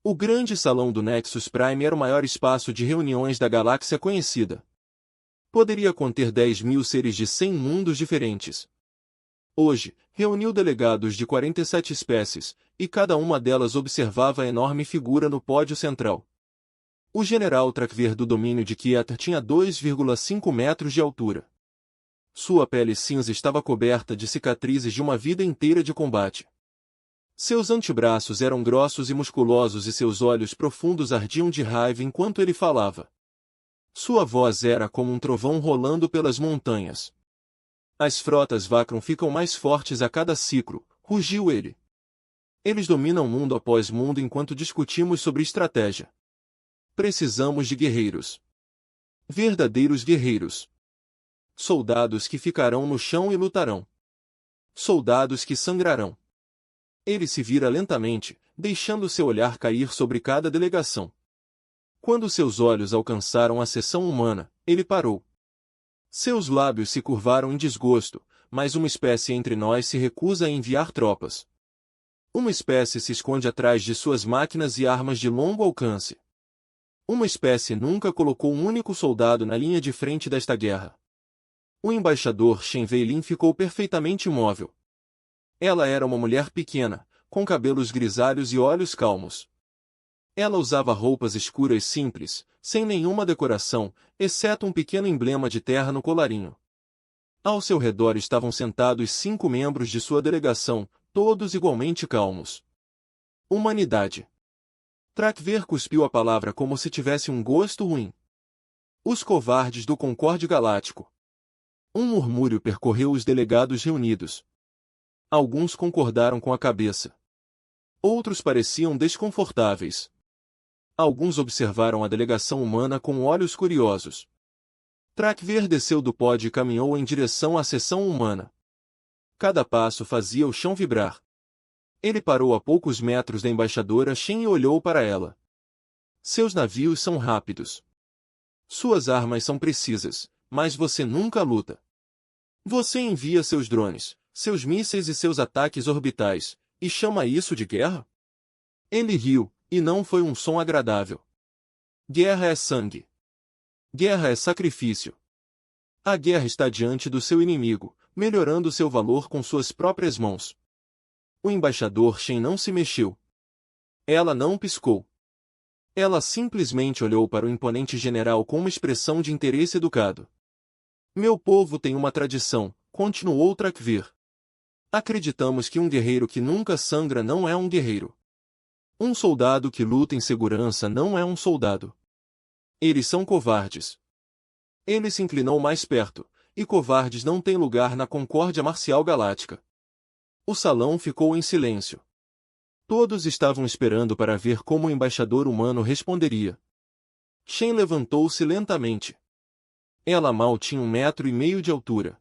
O grande salão do Nexus Prime era o maior espaço de reuniões da galáxia conhecida. Poderia conter 10.000 seres de 100 mundos diferentes. Hoje, reuniu delegados de 47 espécies, e cada uma delas observava a enorme figura no pódio central. O general Trak'Ver do domínio de Keter tinha 2,5 metros de altura. Sua pele cinza estava coberta de cicatrizes de uma vida inteira de combate. Seus antebraços eram grossos e musculosos e seus olhos profundos ardiam de raiva enquanto ele falava. Sua voz era como um trovão rolando pelas montanhas. As frotas Vakron ficam mais fortes a cada ciclo, rugiu ele. Eles dominam mundo após mundo enquanto discutimos sobre estratégia. Precisamos de guerreiros. Verdadeiros guerreiros. Soldados que ficarão no chão e lutarão. Soldados que sangrarão. Ele se vira lentamente, deixando seu olhar cair sobre cada delegação. Quando seus olhos alcançaram a seção humana, ele parou. Seus lábios se curvaram em desgosto, mas uma espécie entre nós se recusa a enviar tropas. Uma espécie se esconde atrás de suas máquinas e armas de longo alcance. Uma espécie nunca colocou um único soldado na linha de frente desta guerra. O embaixador Shen Weilin ficou perfeitamente imóvel. Ela era uma mulher pequena, com cabelos grisalhos e olhos calmos. Ela usava roupas escuras simples, sem nenhuma decoração, exceto um pequeno emblema de terra no colarinho. Ao seu redor estavam sentados 5 membros de sua delegação, todos igualmente calmos. Humanidade. Trak'Ver cuspiu a palavra como se tivesse um gosto ruim. Os covardes do Concorde Galáctico. Um murmúrio percorreu os delegados reunidos. Alguns concordaram com a cabeça. Outros pareciam desconfortáveis. Alguns observaram a delegação humana com olhos curiosos. Trak'Ver desceu do pódio e caminhou em direção à seção humana. Cada passo fazia o chão vibrar. Ele parou a poucos metros da embaixadora Shen e olhou para ela. Seus navios são rápidos. Suas armas são precisas, mas você nunca luta. Você envia seus drones, seus mísseis e seus ataques orbitais, e chama isso de guerra? Ele riu, e não foi um som agradável. Guerra é sangue. Guerra é sacrifício. A guerra está diante do seu inimigo, melhorando seu valor com suas próprias mãos. O embaixador Shen não se mexeu. Ela não piscou. Ela simplesmente olhou para o imponente general com uma expressão de interesse educado. Meu povo tem uma tradição, continuou Trak'Ver. Acreditamos que um guerreiro que nunca sangra não é um guerreiro. Um soldado que luta em segurança não é um soldado. Eles são covardes. Ele se inclinou mais perto, e covardes não têm lugar na concórdia marcial galáctica. O salão ficou em silêncio. Todos estavam esperando para ver como o embaixador humano responderia. Shen levantou-se lentamente. Ela mal tinha 1,5 metros de altura.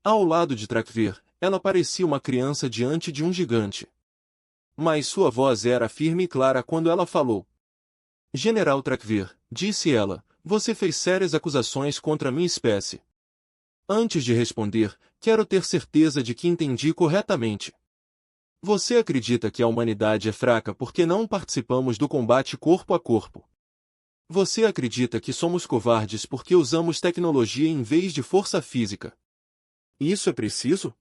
Ao lado de Trak'Ver, ela parecia uma criança diante de um gigante. Mas sua voz era firme e clara quando ela falou. General Trak'Ver, disse ela, você fez sérias acusações contra minha espécie. Antes de responder, quero ter certeza de que entendi corretamente. Você acredita que a humanidade é fraca porque não participamos do combate corpo a corpo? Você acredita que somos covardes porque usamos tecnologia em vez de força física? Isso é preciso?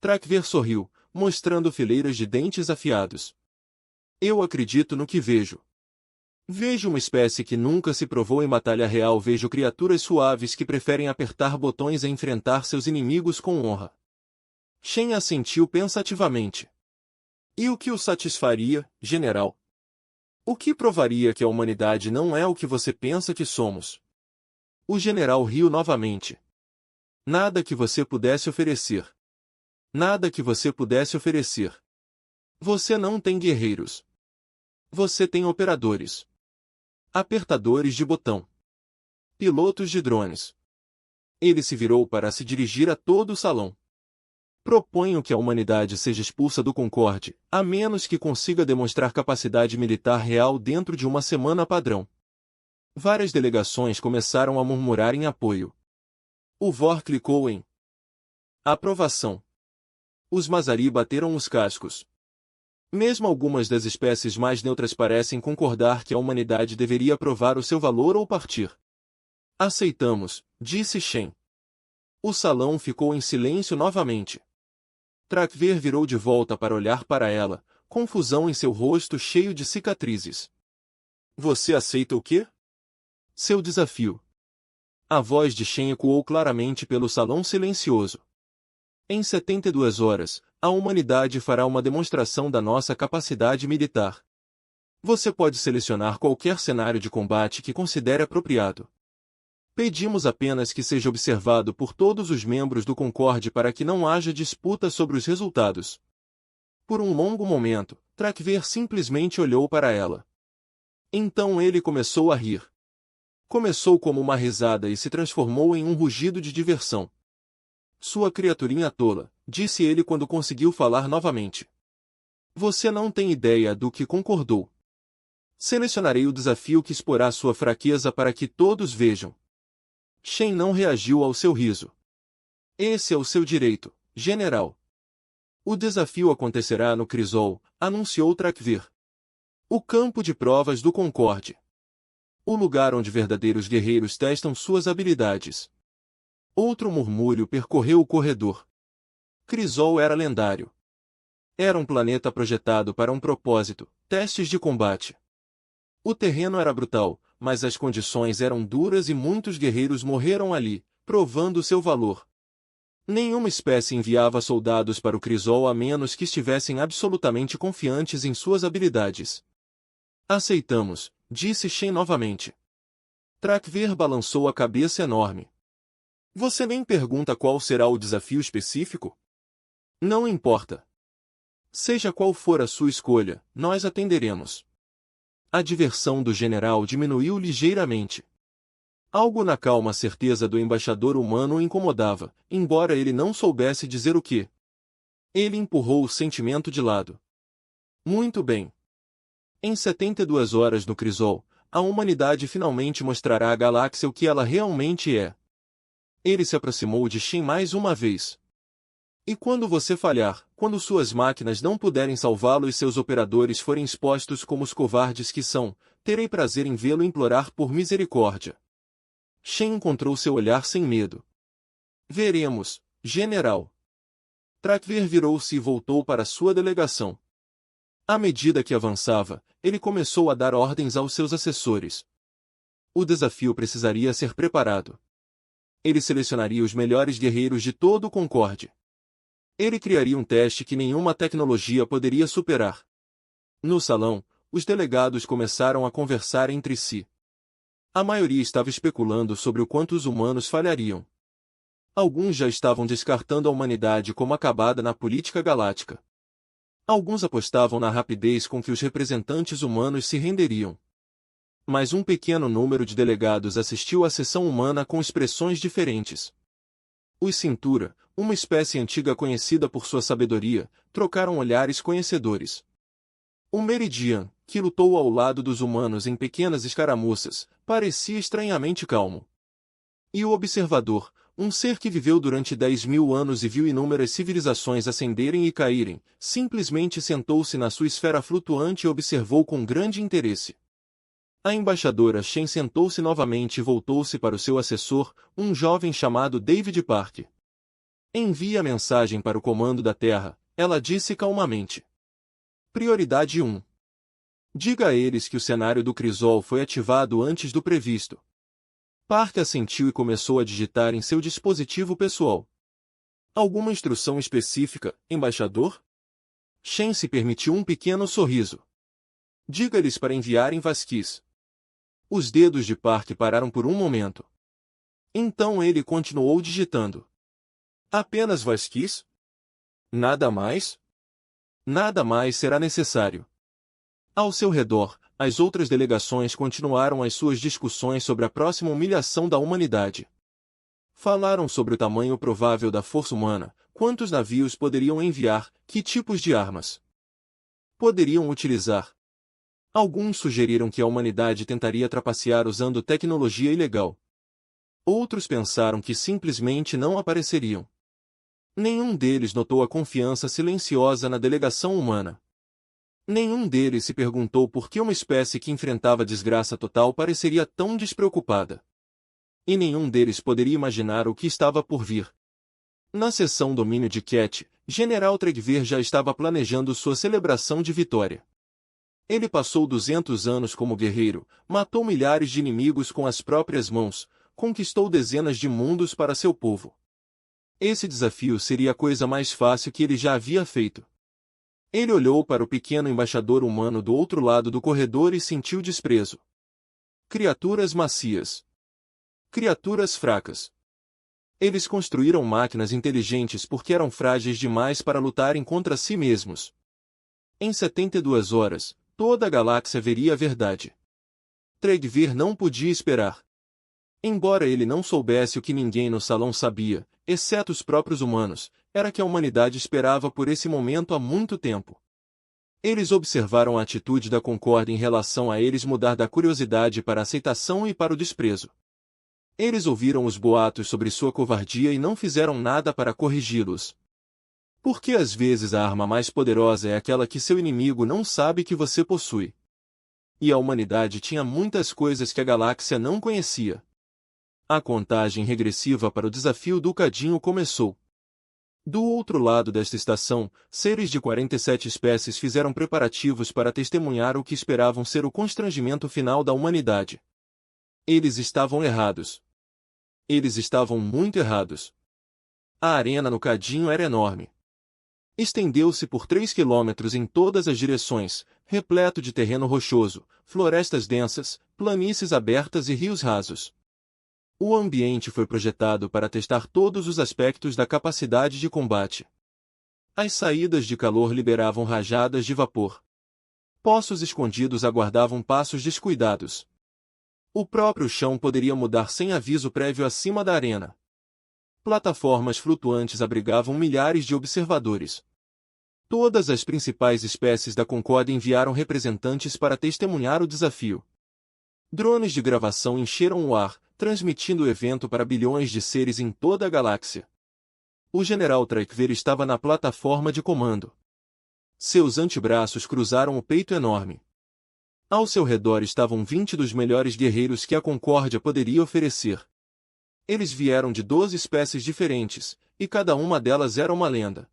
Trak'Ver sorriu, mostrando fileiras de dentes afiados. Eu acredito no que vejo. Vejo uma espécie que nunca se provou em batalha real. Vejo criaturas suaves que preferem apertar botões e enfrentar seus inimigos com honra. Shen assentiu pensativamente. E o que o satisfaria, general? O que provaria que a humanidade não é o que você pensa que somos? O general riu novamente. Nada que você pudesse oferecer. Nada que você pudesse oferecer. Você não tem guerreiros. Você tem operadores. Apertadores de botão. Pilotos de drones. Ele se virou para se dirigir a todo o salão. Proponho que a humanidade seja expulsa do Concorde, a menos que consiga demonstrar capacidade militar real dentro de uma semana padrão. Várias delegações começaram a murmurar em apoio. O Vor clicou em aprovação. Os Mazari bateram os cascos. Mesmo algumas das espécies mais neutras parecem concordar que a humanidade deveria provar o seu valor ou partir. Aceitamos, disse Shen. O salão ficou em silêncio novamente. Trakver virou de volta para olhar para ela, confusão em seu rosto cheio de cicatrizes. Você aceita o quê? Seu desafio. A voz de Shen ecoou claramente pelo salão silencioso. Em 72 horas, a humanidade fará uma demonstração da nossa capacidade militar. Você pode selecionar qualquer cenário de combate que considere apropriado. Pedimos apenas que seja observado por todos os membros do Concorde para que não haja disputa sobre os resultados. Por um longo momento, Trakver simplesmente olhou para ela. Então ele começou a rir. Começou como uma risada e se transformou em um rugido de diversão. Sua criaturinha tola, disse ele quando conseguiu falar novamente. Você não tem ideia do que concordou. Selecionarei o desafio que exporá sua fraqueza para que todos vejam. Shen não reagiu ao seu riso. Esse é o seu direito, general. O desafio acontecerá no Crisol, anunciou Trakver. O campo de provas do Concorde. O lugar onde verdadeiros guerreiros testam suas habilidades. Outro murmúrio percorreu o corredor. Crisol era lendário. Era um planeta projetado para um propósito, testes de combate. O terreno era brutal, mas as condições eram duras e muitos guerreiros morreram ali, provando seu valor. Nenhuma espécie enviava soldados para o Crisol a menos que estivessem absolutamente confiantes em suas habilidades. Aceitamos, disse Shen novamente. Trakver balançou a cabeça enorme. Você nem pergunta qual será o desafio específico? Não importa. Seja qual for a sua escolha, nós atenderemos. A diversão do general diminuiu ligeiramente. Algo na calma certeza do embaixador humano o incomodava, embora ele não soubesse dizer o que. Ele empurrou o sentimento de lado. Muito bem. Em 72 horas no Crisol, a humanidade finalmente mostrará à galáxia o que ela realmente é. Ele se aproximou de Shen mais uma vez. E quando você falhar, quando suas máquinas não puderem salvá-lo e seus operadores forem expostos como os covardes que são, terei prazer em vê-lo implorar por misericórdia. Shen encontrou seu olhar sem medo. Veremos, general. Trakver virou-se e voltou para sua delegação. À medida que avançava, ele começou a dar ordens aos seus assessores. O desafio precisaria ser preparado. Ele selecionaria os melhores guerreiros de todo o Concorde. Ele criaria um teste que nenhuma tecnologia poderia superar. No salão, os delegados começaram a conversar entre si. A maioria estava especulando sobre o quanto os humanos falhariam. Alguns já estavam descartando a humanidade como acabada na política galáctica. Alguns apostavam na rapidez com que os representantes humanos se renderiam. Mas um pequeno número de delegados assistiu à sessão humana com expressões diferentes. Os Cintura, uma espécie antiga conhecida por sua sabedoria, trocaram olhares conhecedores. O Meridian, que lutou ao lado dos humanos em pequenas escaramuças, parecia estranhamente calmo. E o Observador, um ser que viveu durante 10.000 anos e viu inúmeras civilizações ascenderem e caírem, simplesmente sentou-se na sua esfera flutuante e observou com grande interesse. A embaixadora Shen sentou-se novamente e voltou-se para o seu assessor, um jovem chamado David Park. Envie a mensagem para o comando da Terra, ela disse calmamente. Prioridade 1. Diga a eles que o cenário do Crisol foi ativado antes do previsto. Park assentiu e começou a digitar em seu dispositivo pessoal. Alguma instrução específica, embaixador? Shen se permitiu um pequeno sorriso. Diga-lhes para enviarem Vasquez. Os dedos de Park pararam por um momento. Então ele continuou digitando. Apenas Vasquez? Nada mais? Nada mais será necessário. Ao seu redor, as outras delegações continuaram as suas discussões sobre a próxima humilhação da humanidade. Falaram sobre o tamanho provável da força humana, quantos navios poderiam enviar, que tipos de armas poderiam utilizar. Alguns sugeriram que a humanidade tentaria trapacear usando tecnologia ilegal. Outros pensaram que simplesmente não apareceriam. Nenhum deles notou a confiança silenciosa na delegação humana. Nenhum deles se perguntou por que uma espécie que enfrentava desgraça total pareceria tão despreocupada. E nenhum deles poderia imaginar o que estava por vir. Na seção domínio de Cat, General Tredver já estava planejando sua celebração de vitória. Ele passou 200 anos como guerreiro, matou milhares de inimigos com as próprias mãos, conquistou dezenas de mundos para seu povo. Esse desafio seria a coisa mais fácil que ele já havia feito. Ele olhou para o pequeno embaixador humano do outro lado do corredor e sentiu desprezo. Criaturas macias. Criaturas fracas. Eles construíram máquinas inteligentes porque eram frágeis demais para lutarem contra si mesmos. Em 72 horas, toda a galáxia veria a verdade. Tredver não podia esperar. Embora ele não soubesse o que ninguém no salão sabia, exceto os próprios humanos, era que a humanidade esperava por esse momento há muito tempo. Eles observaram a atitude da Concórdia em relação a eles mudar da curiosidade para a aceitação e para o desprezo. Eles ouviram os boatos sobre sua covardia e não fizeram nada para corrigi-los. Porque às vezes a arma mais poderosa é aquela que seu inimigo não sabe que você possui. E a humanidade tinha muitas coisas que a galáxia não conhecia. A contagem regressiva para o desafio do Cadinho começou. Do outro lado desta estação, seres de 47 espécies fizeram preparativos para testemunhar o que esperavam ser o constrangimento final da humanidade. Eles estavam errados. Eles estavam muito errados. A arena no Cadinho era enorme. Estendeu-se por 3 quilômetros em todas as direções, repleto de terreno rochoso, florestas densas, planícies abertas e rios rasos. O ambiente foi projetado para testar todos os aspectos da capacidade de combate. As saídas de calor liberavam rajadas de vapor. Poços escondidos aguardavam passos descuidados. O próprio chão poderia mudar sem aviso prévio acima da arena. Plataformas flutuantes abrigavam milhares de observadores. Todas as principais espécies da Concórdia enviaram representantes para testemunhar o desafio. Drones de gravação encheram o ar, transmitindo o evento para bilhões de seres em toda a galáxia. O General Tredver estava na plataforma de comando. Seus antebraços cruzaram o peito enorme. Ao seu redor estavam 20 dos melhores guerreiros que a Concórdia poderia oferecer. Eles vieram de 12 espécies diferentes, e cada uma delas era uma lenda.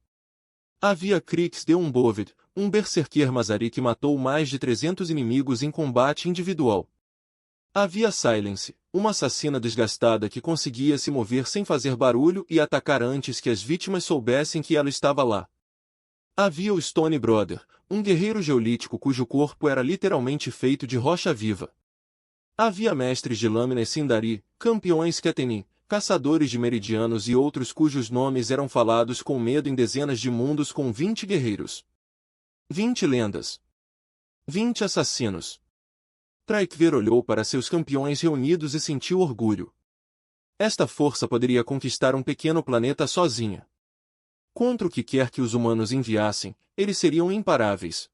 Havia Crix de Umbovid, um berserker Mazari que matou mais de 300 inimigos em combate individual. Havia Silence, uma assassina desgastada que conseguia se mover sem fazer barulho e atacar antes que as vítimas soubessem que ela estava lá. Havia o Stone Brother, um guerreiro geolítico cujo corpo era literalmente feito de rocha viva. Havia mestres de lâmina e Sindari, campeões Ketenin, caçadores de meridianos e outros cujos nomes eram falados com medo em dezenas de mundos com 20 guerreiros. 20 lendas. 20 assassinos. Tredver olhou para seus campeões reunidos e sentiu orgulho. Esta força poderia conquistar um pequeno planeta sozinha. Contra o que quer que os humanos enviassem, eles seriam imparáveis.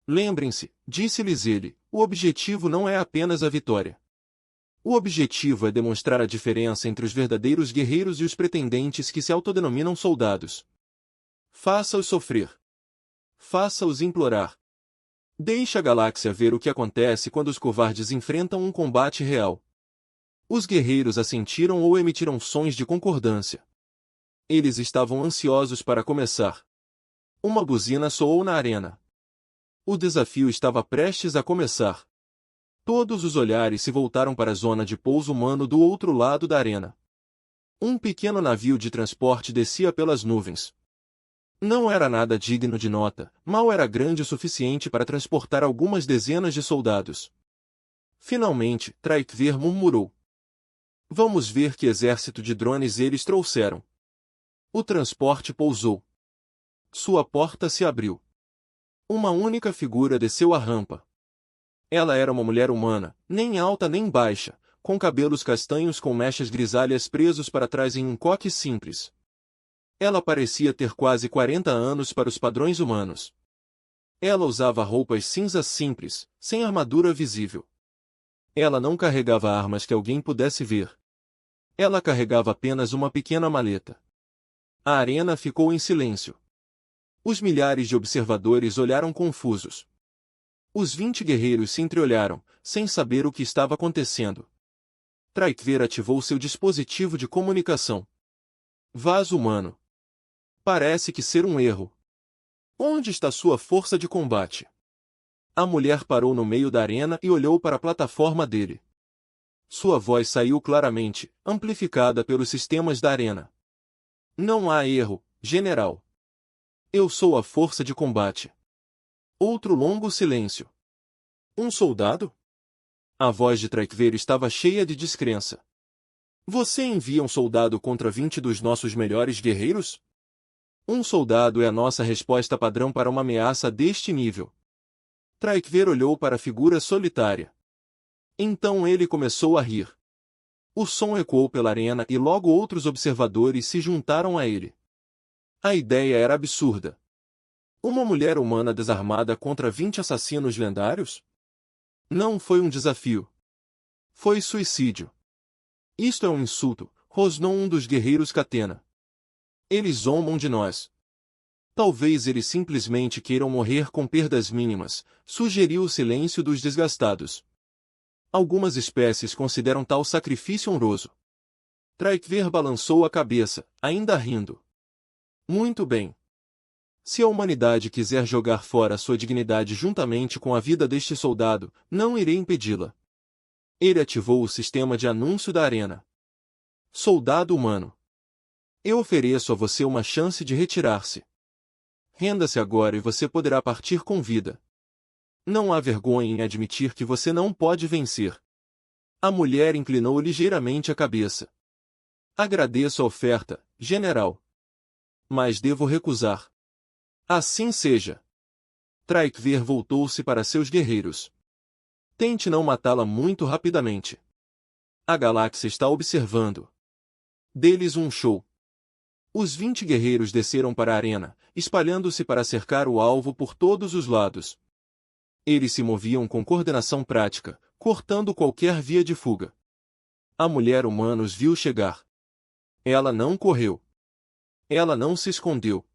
Lembrem-se, disse-lhes ele, o objetivo não é apenas a vitória. O objetivo é demonstrar a diferença entre os verdadeiros guerreiros e os pretendentes que se autodenominam soldados. Faça-os sofrer. Faça-os implorar. Deixe a galáxia ver o que acontece quando os covardes enfrentam um combate real. Os guerreiros assentiram ou emitiram sons de concordância. Eles estavam ansiosos para começar. Uma buzina soou na arena. O desafio estava prestes a começar. Todos os olhares se voltaram para a zona de pouso humano do outro lado da arena. Um pequeno navio de transporte descia pelas nuvens. Não era nada digno de nota, mal era grande o suficiente para transportar algumas dezenas de soldados. Finalmente, Tredver murmurou. Vamos ver que exército de drones eles trouxeram. O transporte pousou. Sua porta se abriu. Uma única figura desceu a rampa. Ela era uma mulher humana, nem alta nem baixa, com cabelos castanhos com mechas grisalhas presos para trás em um coque simples. Ela parecia ter quase 40 anos para os padrões humanos. Ela usava roupas cinzas simples, sem armadura visível. Ela não carregava armas que alguém pudesse ver. Ela carregava apenas uma pequena maleta. A arena ficou em silêncio. Os milhares de observadores olharam confusos. Os 20 guerreiros se entreolharam, sem saber o que estava acontecendo. Traikver ativou seu dispositivo de comunicação. Vaso humano. Parece que ser um erro. Onde está sua força de combate? A mulher parou no meio da arena e olhou para a plataforma dele. Sua voz saiu claramente, amplificada pelos sistemas da arena. Não há erro, general. Eu sou a força de combate. Outro longo silêncio. Um soldado? A voz de Traikver estava cheia de descrença. Você envia um soldado contra 20 dos nossos melhores guerreiros? Um soldado é a nossa resposta padrão para uma ameaça deste nível. Traikver olhou para a figura solitária. Então ele começou a rir. O som ecoou pela arena e logo outros observadores se juntaram a ele. A ideia era absurda. Uma mulher humana desarmada contra 20 assassinos lendários? Não foi um desafio. Foi suicídio. Isto é um insulto, rosnou um dos guerreiros Catena. Eles zombam de nós. Talvez eles simplesmente queiram morrer com perdas mínimas, sugeriu o silêncio dos desgastados. Algumas espécies consideram tal sacrifício honroso. Traikver balançou a cabeça, ainda rindo. Muito bem. Se a humanidade quiser jogar fora sua dignidade juntamente com a vida deste soldado, não irei impedi-la. Ele ativou o sistema de anúncio da arena. Soldado humano. Eu ofereço a você uma chance de retirar-se. Renda-se agora e você poderá partir com vida. Não há vergonha em admitir que você não pode vencer. A mulher inclinou ligeiramente a cabeça. Agradeço a oferta, general. Mas devo recusar. Assim seja. Traikver voltou-se para seus guerreiros. Tente não matá-la muito rapidamente. A galáxia está observando. Dê-lhes um show. Os 20 guerreiros desceram para a arena, espalhando-se para cercar o alvo por todos os lados. Eles se moviam com coordenação prática, cortando qualquer via de fuga. A mulher humana os viu chegar. Ela não correu. Ela não se escondeu.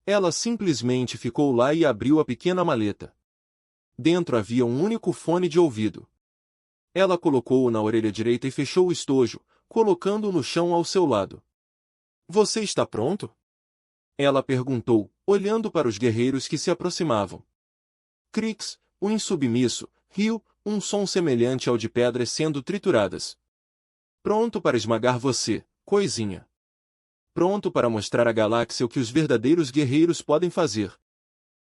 Ela simplesmente ficou lá e abriu a pequena maleta. Dentro havia um único fone de ouvido. Ela colocou-o na orelha direita e fechou o estojo, colocando-o no chão ao seu lado. Você está pronto? Ela perguntou, olhando para os guerreiros que se aproximavam. Crix, o insubmisso, riu, um som semelhante ao de pedras sendo trituradas. Pronto para esmagar você, coisinha. Pronto para mostrar à galáxia o que os verdadeiros guerreiros podem fazer.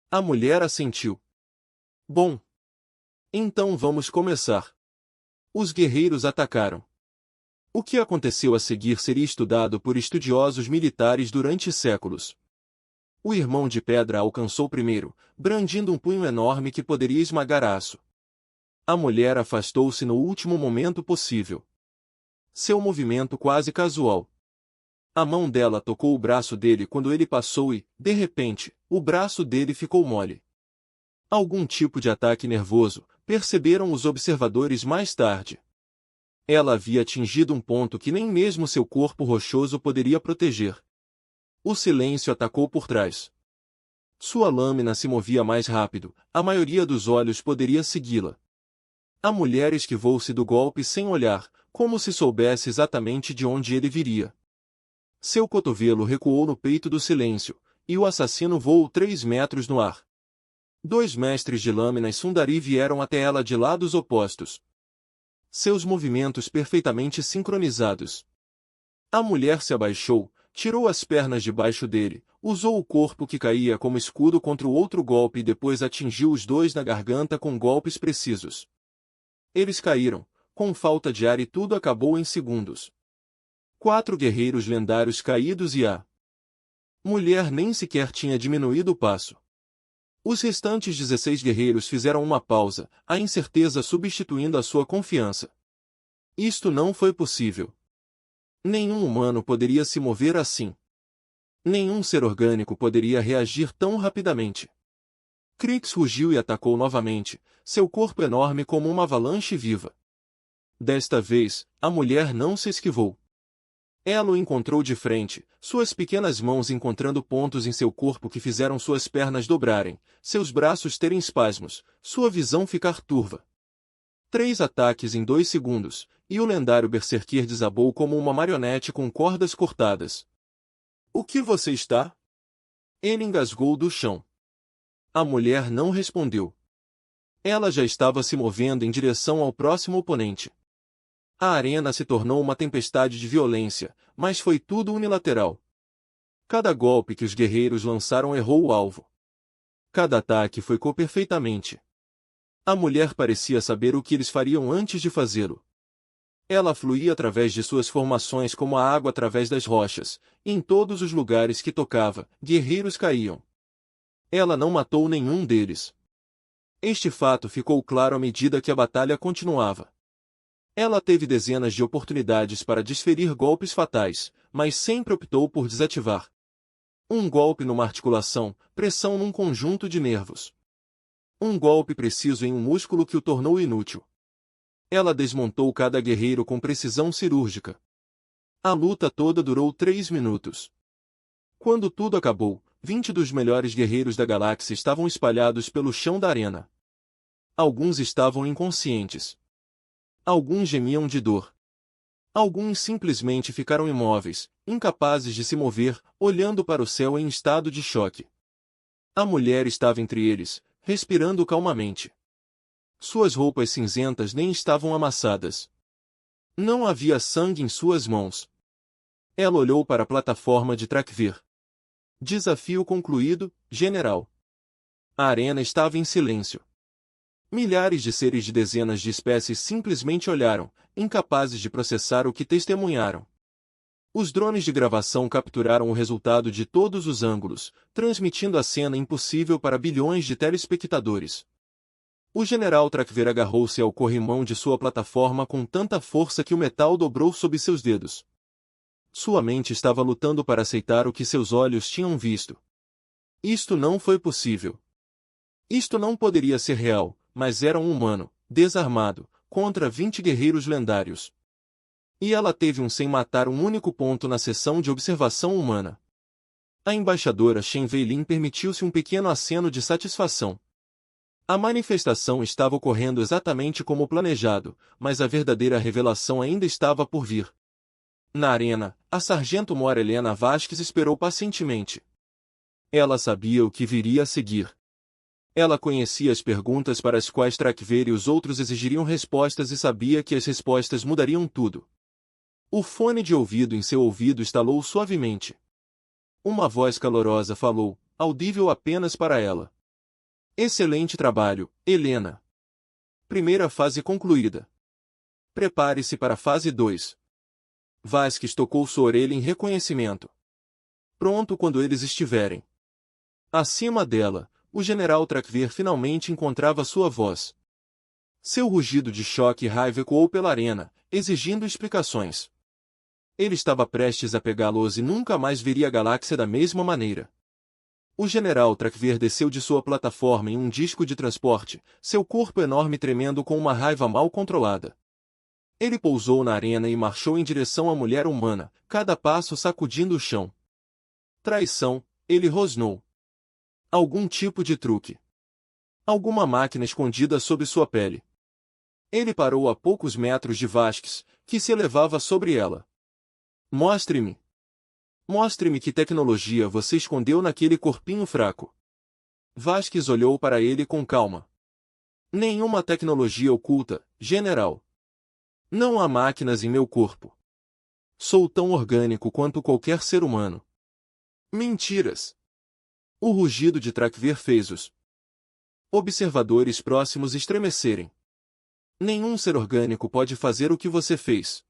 A mulher assentiu. Bom. Então vamos começar. Os guerreiros atacaram. O que aconteceu a seguir seria estudado por estudiosos militares durante séculos. O irmão de pedra alcançou primeiro, brandindo um punho enorme que poderia esmagar aço. A mulher afastou-se no último momento possível. Seu movimento quase casual. A mão dela tocou o braço dele quando ele passou e, de repente, o braço dele ficou mole. Algum tipo de ataque nervoso, perceberam os observadores mais tarde. Ela havia atingido um ponto que nem mesmo seu corpo rochoso poderia proteger. O silêncio atacou por trás. Sua lâmina se movia mais rápido, a maioria dos olhos poderia segui-la. A mulher esquivou-se do golpe sem olhar, como se soubesse exatamente de onde ele viria. Seu cotovelo recuou no peito do silêncio, e o assassino voou 3 metros no ar. 2 mestres de lâminas Sundari vieram até ela de lados opostos. Seus movimentos perfeitamente sincronizados. A mulher se abaixou, tirou as pernas debaixo dele, usou o corpo que caía como escudo contra o outro golpe e depois atingiu os dois na garganta com golpes precisos. Eles caíram, com falta de ar e tudo acabou em segundos. 4 guerreiros lendários caídos e a mulher nem sequer tinha diminuído o passo. Os restantes 16 guerreiros fizeram uma pausa, a incerteza substituindo a sua confiança. Isto não foi possível. Nenhum humano poderia se mover assim. Nenhum ser orgânico poderia reagir tão rapidamente. Crix rugiu e atacou novamente, seu corpo enorme como uma avalanche viva. Desta vez, a mulher não se esquivou. Ela o encontrou de frente, suas pequenas mãos encontrando pontos em seu corpo que fizeram suas pernas dobrarem, seus braços terem espasmos, sua visão ficar turva. 3 ataques em 2 segundos, e o lendário Berserker desabou como uma marionete com cordas cortadas. O que você está? Ele engasgou do chão. A mulher não respondeu. Ela já estava se movendo em direção ao próximo oponente. A arena se tornou uma tempestade de violência, mas foi tudo unilateral. Cada golpe que os guerreiros lançaram errou o alvo. Cada ataque foi perfeitamente. A mulher parecia saber o que eles fariam antes de fazê-lo. Ela fluía através de suas formações como a água através das rochas, e em todos os lugares que tocava, guerreiros caíam. Ela não matou nenhum deles. Este fato ficou claro à medida que a batalha continuava. Ela teve dezenas de oportunidades para desferir golpes fatais, mas sempre optou por desativar. Um golpe numa articulação, pressão num conjunto de nervos. Um golpe preciso em um músculo que o tornou inútil. Ela desmontou cada guerreiro com precisão cirúrgica. A luta toda durou 3 minutos. Quando tudo acabou, 20 dos melhores guerreiros da galáxia estavam espalhados pelo chão da arena. Alguns estavam inconscientes. Alguns gemiam de dor. Alguns simplesmente ficaram imóveis, incapazes de se mover, olhando para o céu em estado de choque. A mulher estava entre eles, respirando calmamente. Suas roupas cinzentas nem estavam amassadas. Não havia sangue em suas mãos. Ela olhou para a plataforma de Trak'Ver. Desafio concluído, general. A arena estava em silêncio. Milhares de seres de dezenas de espécies simplesmente olharam, incapazes de processar o que testemunharam. Os drones de gravação capturaram o resultado de todos os ângulos, transmitindo a cena impossível para bilhões de telespectadores. O general Trak'Ver agarrou-se ao corrimão de sua plataforma com tanta força que o metal dobrou sob seus dedos. Sua mente estava lutando para aceitar o que seus olhos tinham visto. Isto não foi possível. Isto não poderia ser real, mas era um humano, desarmado, contra 20 guerreiros lendários. E ela teve um sem matar um único ponto na sessão de observação humana. A embaixadora Shen Weilin permitiu-se um pequeno aceno de satisfação. A manifestação estava ocorrendo exatamente como planejado, mas a verdadeira revelação ainda estava por vir. Na arena, a sargento Mor Helena Vasquez esperou pacientemente. Ela sabia o que viria a seguir. Ela conhecia as perguntas para as quais Trak'Ver e os outros exigiriam respostas e sabia que as respostas mudariam tudo. O fone de ouvido em seu ouvido estalou suavemente. Uma voz calorosa falou, audível apenas para ela. Excelente trabalho, Helena. Primeira fase concluída. Prepare-se para a fase 2. Vasquez tocou sua orelha em reconhecimento. Pronto quando eles estiverem. Acima dela, o general Trak'Ver finalmente encontrava sua voz. Seu rugido de choque e raiva ecoou pela arena, exigindo explicações. Ele estava prestes a pegá-los e nunca mais veria a galáxia da mesma maneira. O general Trak'Ver desceu de sua plataforma em um disco de transporte, seu corpo enorme tremendo com uma raiva mal controlada. Ele pousou na arena e marchou em direção à mulher humana, cada passo sacudindo o chão. Traição, ele rosnou. Algum tipo de truque. Alguma máquina escondida sob sua pele. Ele parou a poucos metros de Vasquez, que se elevava sobre ela. Mostre-me. Mostre-me que tecnologia você escondeu naquele corpinho fraco. Vasquez olhou para ele com calma. Nenhuma tecnologia oculta, general. Não há máquinas em meu corpo. Sou tão orgânico quanto qualquer ser humano. Mentiras. O rugido de Trak'Ver fez os observadores próximos estremecerem. Nenhum ser orgânico pode fazer o que você fez.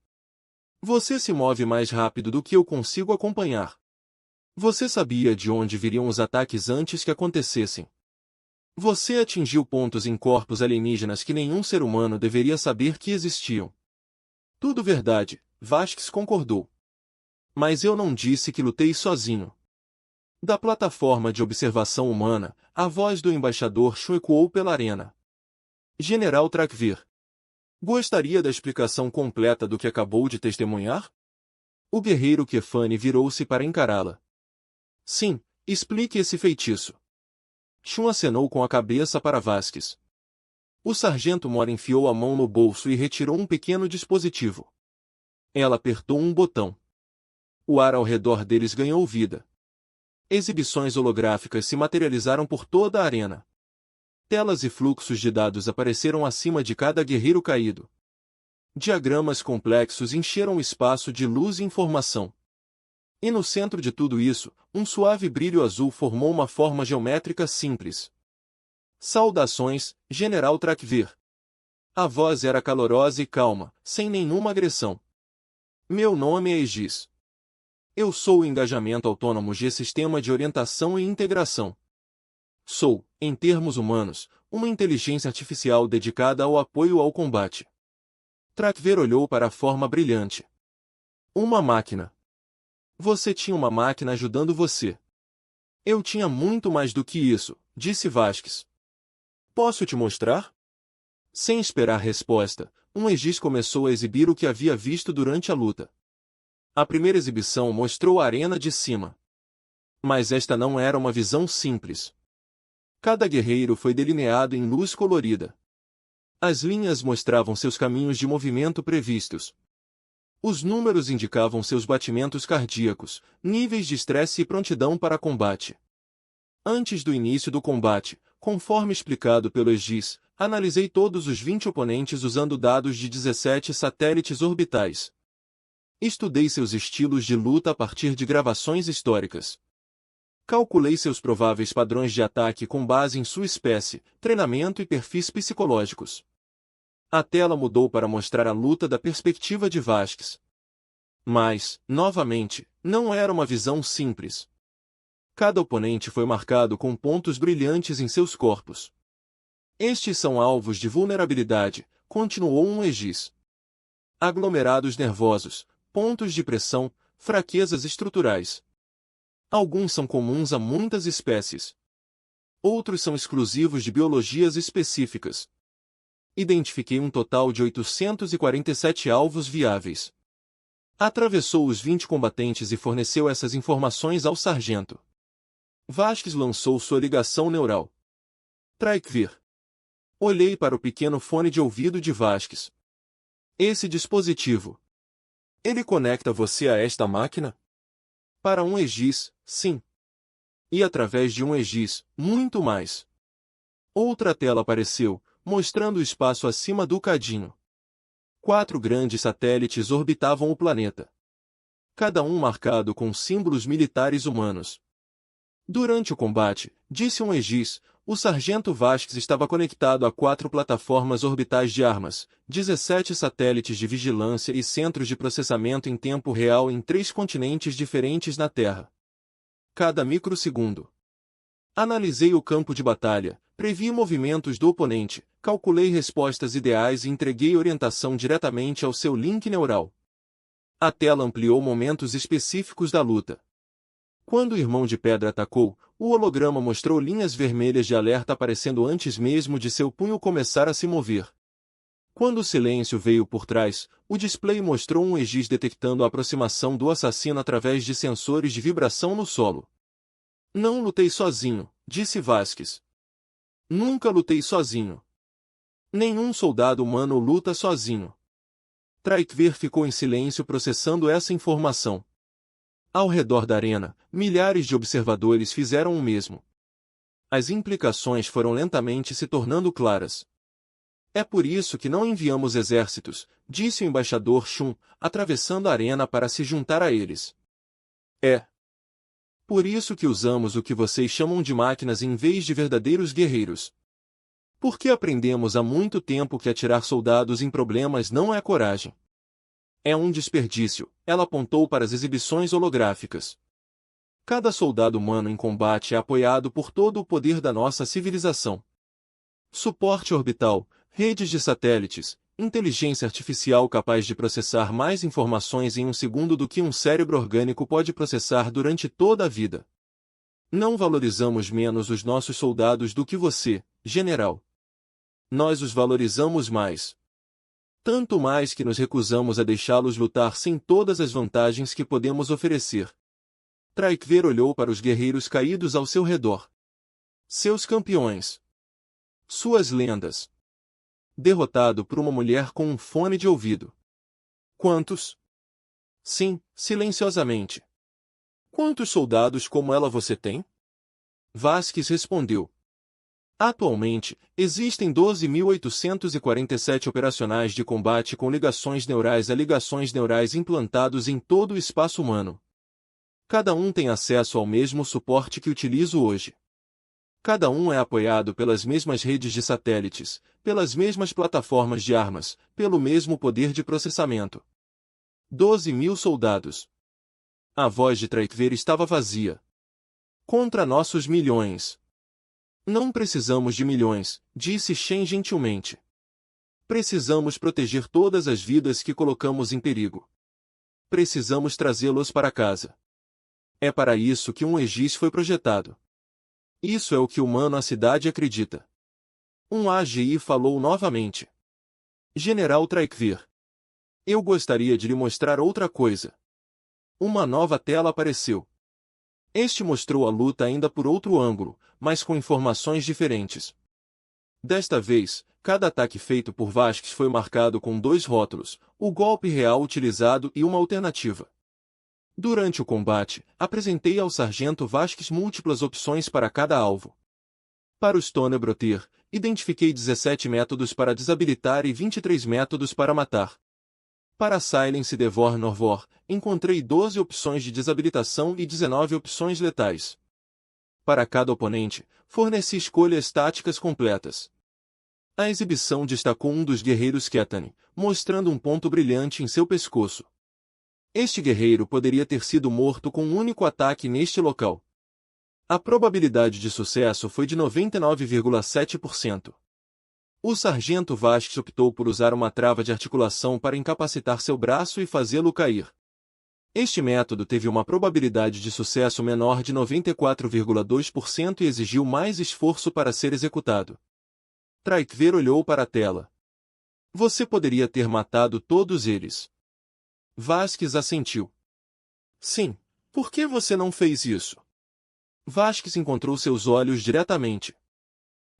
Você se move mais rápido do que eu consigo acompanhar. Você sabia de onde viriam os ataques antes que acontecessem. Você atingiu pontos em corpos alienígenas que nenhum ser humano deveria saber que existiam. Tudo verdade, Vasquez concordou. Mas eu não disse que lutei sozinho. Da plataforma de observação humana, a voz do embaixador Shu ecoou pela arena. General Trak'Ver. Gostaria da explicação completa do que acabou de testemunhar? O guerreiro Kefani virou-se para encará-la. Sim, explique esse feitiço. Shun acenou com a cabeça para Vasquez. O sargento Mora enfiou a mão no bolso e retirou um pequeno dispositivo. Ela apertou um botão. O ar ao redor deles ganhou vida. Exibições holográficas se materializaram por toda a arena. Telas e fluxos de dados apareceram acima de cada guerreiro caído. Diagramas complexos encheram o espaço de luz e informação. E no centro de tudo isso, um suave brilho azul formou uma forma geométrica simples. Saudações, General Trakvir. A voz era calorosa e calma, sem nenhuma agressão. Meu nome é Aegis. Eu sou o Engajamento Autônomo G Sistema de Orientação e Integração. Sou, em termos humanos, uma inteligência artificial dedicada ao apoio ao combate. Trakvir olhou para a forma brilhante. Uma máquina. Você tinha uma máquina ajudando você. Eu tinha muito mais do que isso, disse Vasquez. Posso te mostrar? Sem esperar resposta, um Aegis começou a exibir o que havia visto durante a luta. A primeira exibição mostrou a arena de cima. Mas esta não era uma visão simples. Cada guerreiro foi delineado em luz colorida. As linhas mostravam seus caminhos de movimento previstos. Os números indicavam seus batimentos cardíacos, níveis de estresse e prontidão para combate. Antes do início do combate, conforme explicado pelo Aegis, analisei todos os 20 oponentes usando dados de 17 satélites orbitais. Estudei seus estilos de luta a partir de gravações históricas. Calculei seus prováveis padrões de ataque com base em sua espécie, treinamento e perfis psicológicos. A tela mudou para mostrar a luta da perspectiva de Vasquez. Mas, novamente, não era uma visão simples. Cada oponente foi marcado com pontos brilhantes em seus corpos. Estes são alvos de vulnerabilidade, continuou um Aegis. Aglomerados nervosos, pontos de pressão, fraquezas estruturais. Alguns são comuns a muitas espécies. Outros são exclusivos de biologias específicas. Identifiquei um total de 847 alvos viáveis. Atravessou os 20 combatentes e forneceu essas informações ao sargento. Vasquez lançou sua ligação neural. Trakvir. Olhei para o pequeno fone de ouvido de Vasquez. Esse dispositivo. Ele conecta você a esta máquina? Para um Aegis, sim. E através de um Aegis, muito mais. Outra tela apareceu, mostrando o espaço acima do cadinho. 4 grandes satélites orbitavam o planeta. Cada um marcado com símbolos militares humanos. Durante o combate, disse um Aegis, o sargento Vasquez estava conectado a 4 plataformas orbitais de armas, 17 satélites de vigilância e centros de processamento em tempo real em 3 continentes diferentes na Terra. Cada microsegundo. Analisei o campo de batalha, previ movimentos do oponente, calculei respostas ideais e entreguei orientação diretamente ao seu link neural. A tela ampliou momentos específicos da luta. Quando o Irmão de Pedra atacou, o holograma mostrou linhas vermelhas de alerta aparecendo antes mesmo de seu punho começar a se mover. Quando o silêncio veio por trás, o display mostrou um Aegis detectando a aproximação do assassino através de sensores de vibração no solo. Não lutei sozinho, disse Vasquez. Nunca lutei sozinho. Nenhum soldado humano luta sozinho. Trakvir ficou em silêncio processando essa informação. Ao redor da arena, milhares de observadores fizeram o mesmo. As implicações foram lentamente se tornando claras. É por isso que não enviamos exércitos, disse o embaixador Shun, atravessando a arena para se juntar a eles. É por isso que usamos o que vocês chamam de máquinas em vez de verdadeiros guerreiros. Porque aprendemos há muito tempo que atirar soldados em problemas não é coragem. É um desperdício, ela apontou para as exibições holográficas. Cada soldado humano em combate é apoiado por todo o poder da nossa civilização. Suporte orbital, redes de satélites, inteligência artificial capaz de processar mais informações em um segundo do que um cérebro orgânico pode processar durante toda a vida. Não valorizamos menos os nossos soldados do que você, general. Nós os valorizamos mais. Tanto mais que nos recusamos a deixá-los lutar sem todas as vantagens que podemos oferecer. Traikver olhou para os guerreiros caídos ao seu redor. Seus campeões. Suas lendas. Derrotado por uma mulher com um fone de ouvido. Quantos? Sim, silenciosamente. Quantos soldados como ela você tem? Vasquez respondeu. Atualmente, existem 12.847 operacionais de combate com ligações neurais a ligações neurais implantados em todo o espaço humano. Cada um tem acesso ao mesmo suporte que utilizo hoje. Cada um é apoiado pelas mesmas redes de satélites, pelas mesmas plataformas de armas, pelo mesmo poder de processamento. 12.000 soldados. A voz de Traikver estava vazia. Contra nossos milhões. Não precisamos de milhões, disse Shen gentilmente. Precisamos proteger todas as vidas que colocamos em perigo. Precisamos trazê-los para casa. É para isso que um Aegis foi projetado. Isso é o que o humano à cidade acredita. Um AGI falou novamente. General Traikver. Eu gostaria de lhe mostrar outra coisa. Uma nova tela apareceu. Este mostrou a luta ainda por outro ângulo, mas com informações diferentes. Desta vez, cada ataque feito por Vasquez foi marcado com 2 rótulos, o golpe real utilizado e uma alternativa. Durante o combate, apresentei ao sargento Vasquez múltiplas opções para cada alvo. Para o Stone Broter, identifiquei 17 métodos para desabilitar e 23 métodos para matar. Para Silence Devor Norvor, encontrei 12 opções de desabilitação e 19 opções letais. Para cada oponente, forneci escolhas táticas completas. A exibição destacou um dos guerreiros Ketani, mostrando um ponto brilhante em seu pescoço. Este guerreiro poderia ter sido morto com um único ataque neste local. A probabilidade de sucesso foi de 99,7%. O sargento Vasquez optou por usar uma trava de articulação para incapacitar seu braço e fazê-lo cair. Este método teve uma probabilidade de sucesso menor de 94,2% e exigiu mais esforço para ser executado. Traikver olhou para a tela. Você poderia ter matado todos eles. Vasquez assentiu. Sim, por que você não fez isso? Vasquez encontrou seus olhos diretamente.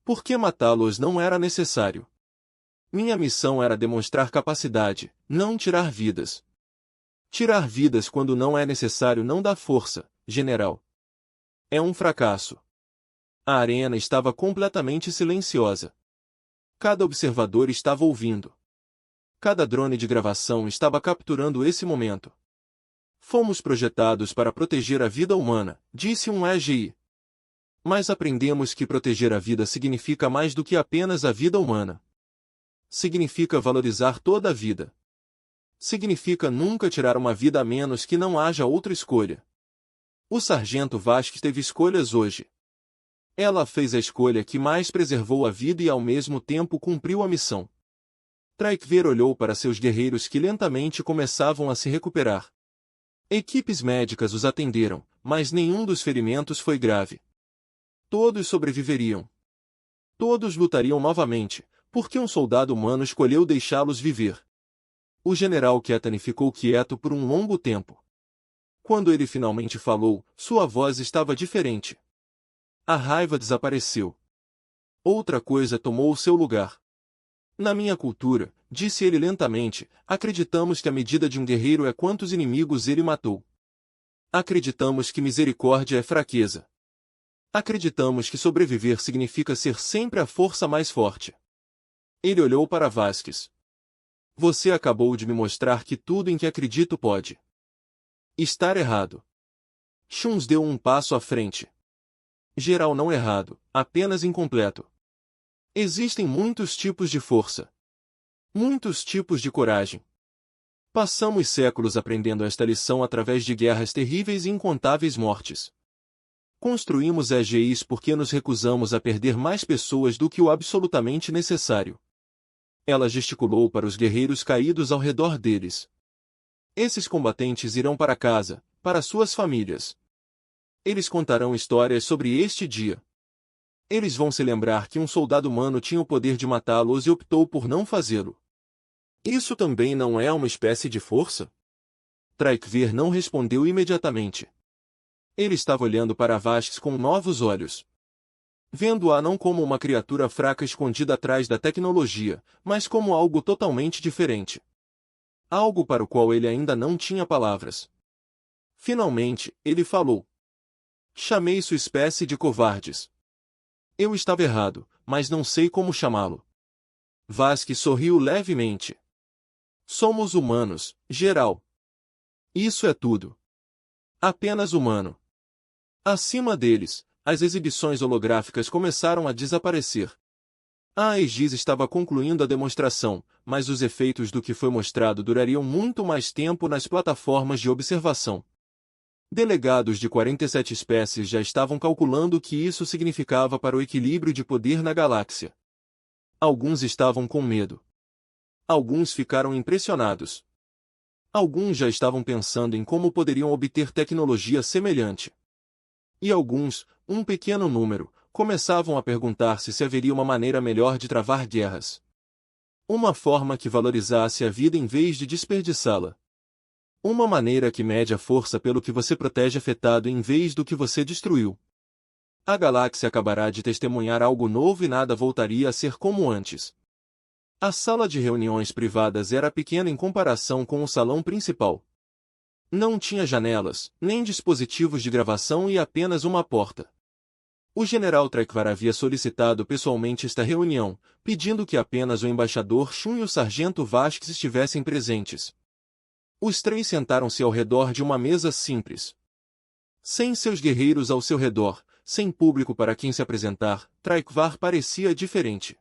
Porque matá-los não era necessário. Minha missão era demonstrar capacidade, não tirar vidas. Tirar vidas quando não é necessário não dá força, general. É um fracasso. A arena estava completamente silenciosa. Cada observador estava ouvindo. Cada drone de gravação estava capturando esse momento. Fomos projetados para proteger a vida humana, disse um AGI. Mas aprendemos que proteger a vida significa mais do que apenas a vida humana. Significa valorizar toda a vida. Significa nunca tirar uma vida a menos que não haja outra escolha. O sargento Vasquez teve escolhas hoje. Ela fez a escolha que mais preservou a vida e ao mesmo tempo cumpriu a missão. Traikver olhou para seus guerreiros que lentamente começavam a se recuperar. Equipes médicas os atenderam, mas nenhum dos ferimentos foi grave. Todos sobreviveriam. Todos lutariam novamente, porque um soldado humano escolheu deixá-los viver. O general Ketani ficou quieto por um longo tempo. Quando ele finalmente falou, sua voz estava diferente. A raiva desapareceu. Outra coisa tomou o seu lugar. Na minha cultura, disse ele lentamente, acreditamos que a medida de um guerreiro é quantos inimigos ele matou. Acreditamos que misericórdia é fraqueza. Acreditamos que sobreviver significa ser sempre a força mais forte. Ele olhou para Vasquez. Você acabou de me mostrar que tudo em que acredito pode estar errado. Shuns deu um passo à frente. Geral não errado, apenas incompleto. Existem muitos tipos de força. Muitos tipos de coragem. Passamos séculos aprendendo esta lição através de guerras terríveis e incontáveis mortes. Construímos AGIs porque nos recusamos a perder mais pessoas do que o absolutamente necessário. Ela gesticulou para os guerreiros caídos ao redor deles. Esses combatentes irão para casa, para suas famílias. Eles contarão histórias sobre este dia. Eles vão se lembrar que um soldado humano tinha o poder de matá-los e optou por não fazê-lo. Isso também não é uma espécie de força? Traikvar não respondeu imediatamente. Ele estava olhando para Vasquez com novos olhos. Vendo-a não como uma criatura fraca escondida atrás da tecnologia, mas como algo totalmente diferente. Algo para o qual ele ainda não tinha palavras. Finalmente, ele falou. Chamei sua espécie de covardes. Eu estava errado, mas não sei como chamá-lo. Vasquez sorriu levemente. Somos humanos, geral. Isso é tudo. Apenas humano. Acima deles, as exibições holográficas começaram a desaparecer. A Aegis estava concluindo a demonstração, mas os efeitos do que foi mostrado durariam muito mais tempo nas plataformas de observação. Delegados de 47 espécies já estavam calculando o que isso significava para o equilíbrio de poder na galáxia. Alguns estavam com medo. Alguns ficaram impressionados. Alguns já estavam pensando em como poderiam obter tecnologia semelhante. E alguns, um pequeno número, começavam a perguntar-se se haveria uma maneira melhor de travar guerras. Uma forma que valorizasse a vida em vez de desperdiçá-la. Uma maneira que mede a força pelo que você protege afetado em vez do que você destruiu. A galáxia acabará de testemunhar algo novo e nada voltaria a ser como antes. A sala de reuniões privadas era pequena em comparação com o salão principal. Não tinha janelas, nem dispositivos de gravação e apenas uma porta. O general Traikvar havia solicitado pessoalmente esta reunião, pedindo que apenas o embaixador Shun e o sargento Vasquez estivessem presentes. Os três sentaram-se ao redor de uma mesa simples. Sem seus guerreiros ao seu redor, sem público para quem se apresentar, Traikvar parecia diferente.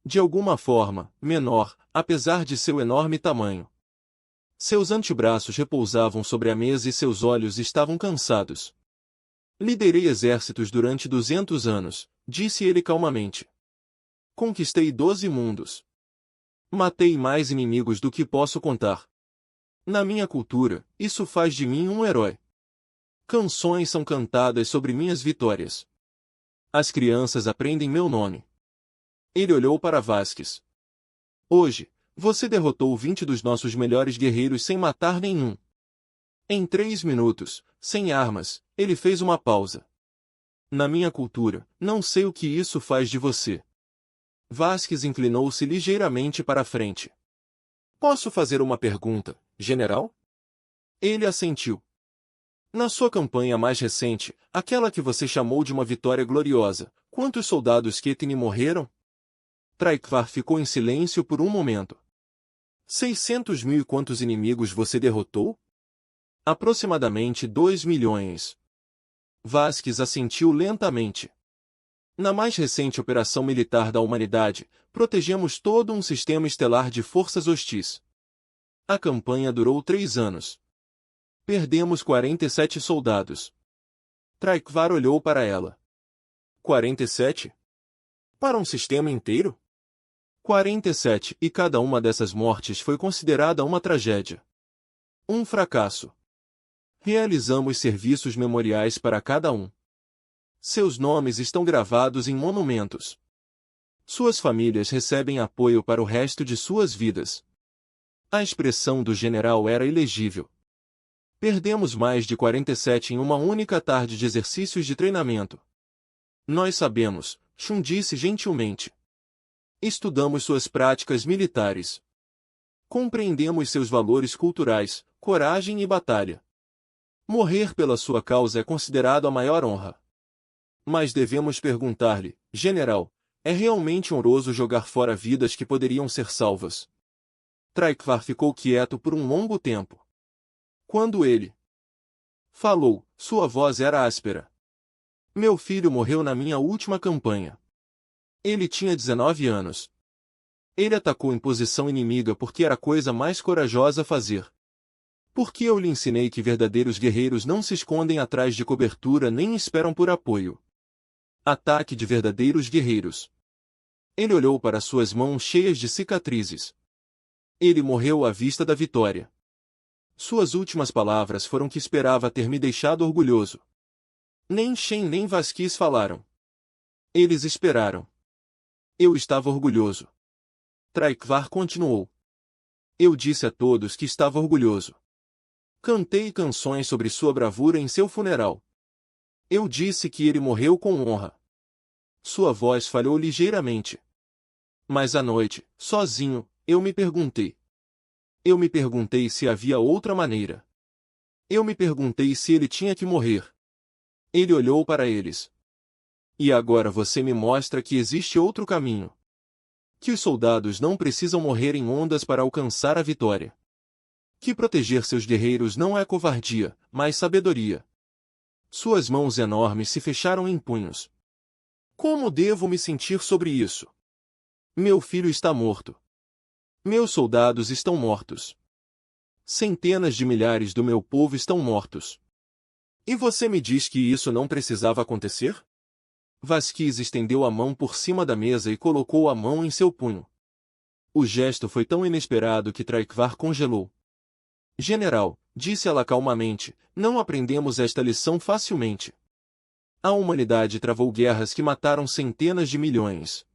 De alguma forma, menor, apesar de seu enorme tamanho. Seus antebraços repousavam sobre a mesa e seus olhos estavam cansados. Liderei exércitos durante 200 anos, disse ele calmamente. Conquistei 12 mundos. Matei mais inimigos do que posso contar. Na minha cultura, isso faz de mim um herói. Canções são cantadas sobre minhas vitórias. As crianças aprendem meu nome. Ele olhou para Vasquez. Hoje, você derrotou 20 dos nossos melhores guerreiros sem matar nenhum. Em 3 minutos, sem armas, ele fez uma pausa. Na minha cultura, não sei o que isso faz de você. Vasquez inclinou-se ligeiramente para a frente. Posso fazer uma pergunta, general? Ele assentiu. Na sua campanha mais recente, aquela que você chamou de uma vitória gloriosa, quantos soldados Ketini morreram? Traikvar ficou em silêncio por um momento. 600 mil e quantos inimigos você derrotou? Aproximadamente 2 milhões. Vasquez assentiu lentamente. Na mais recente operação militar da humanidade, protegemos todo um sistema estelar de forças hostis. A campanha durou 3 anos. Perdemos 47 soldados. Traikvar olhou para ela. 47? Para um sistema inteiro? 47, e cada uma dessas mortes foi considerada uma tragédia. Um fracasso. Realizamos serviços memoriais para cada um. Seus nomes estão gravados em monumentos. Suas famílias recebem apoio para o resto de suas vidas. A expressão do general era ilegível. Perdemos mais de 47 em uma única tarde de exercícios de treinamento. Nós sabemos, Shun disse gentilmente. Estudamos suas práticas militares. Compreendemos seus valores culturais, coragem e batalha. Morrer pela sua causa é considerado a maior honra. Mas devemos perguntar-lhe, general, é realmente honroso jogar fora vidas que poderiam ser salvas? Traikvar ficou quieto por um longo tempo. Quando ele falou, sua voz era áspera. Meu filho morreu na minha última campanha. Ele tinha 19 anos. Ele atacou em posição inimiga porque era a coisa mais corajosa a fazer. Porque eu lhe ensinei que verdadeiros guerreiros não se escondem atrás de cobertura nem esperam por apoio. Ataque de verdadeiros guerreiros. Ele olhou para suas mãos cheias de cicatrizes. Ele morreu à vista da vitória. Suas últimas palavras foram que esperava ter me deixado orgulhoso. Nem Shen nem Vasquez falaram. Eles esperaram. Eu estava orgulhoso. Traikvar continuou. Eu disse a todos que estava orgulhoso. Cantei canções sobre sua bravura em seu funeral. Eu disse que ele morreu com honra. Sua voz falhou ligeiramente. Mas à noite, sozinho, eu me perguntei. Eu me perguntei se havia outra maneira. Eu me perguntei se ele tinha que morrer. Ele olhou para eles. E agora você me mostra que existe outro caminho. Que os soldados não precisam morrer em ondas para alcançar a vitória. Que proteger seus guerreiros não é covardia, mas sabedoria. Suas mãos enormes se fecharam em punhos. Como devo me sentir sobre isso? Meu filho está morto. Meus soldados estão mortos. Centenas de milhares do meu povo estão mortos. E você me diz que isso não precisava acontecer? Vasquez estendeu a mão por cima da mesa e colocou a mão em seu punho. O gesto foi tão inesperado que Traikvar congelou. General, disse ela calmamente, não aprendemos esta lição facilmente. A humanidade travou guerras que mataram centenas de milhões.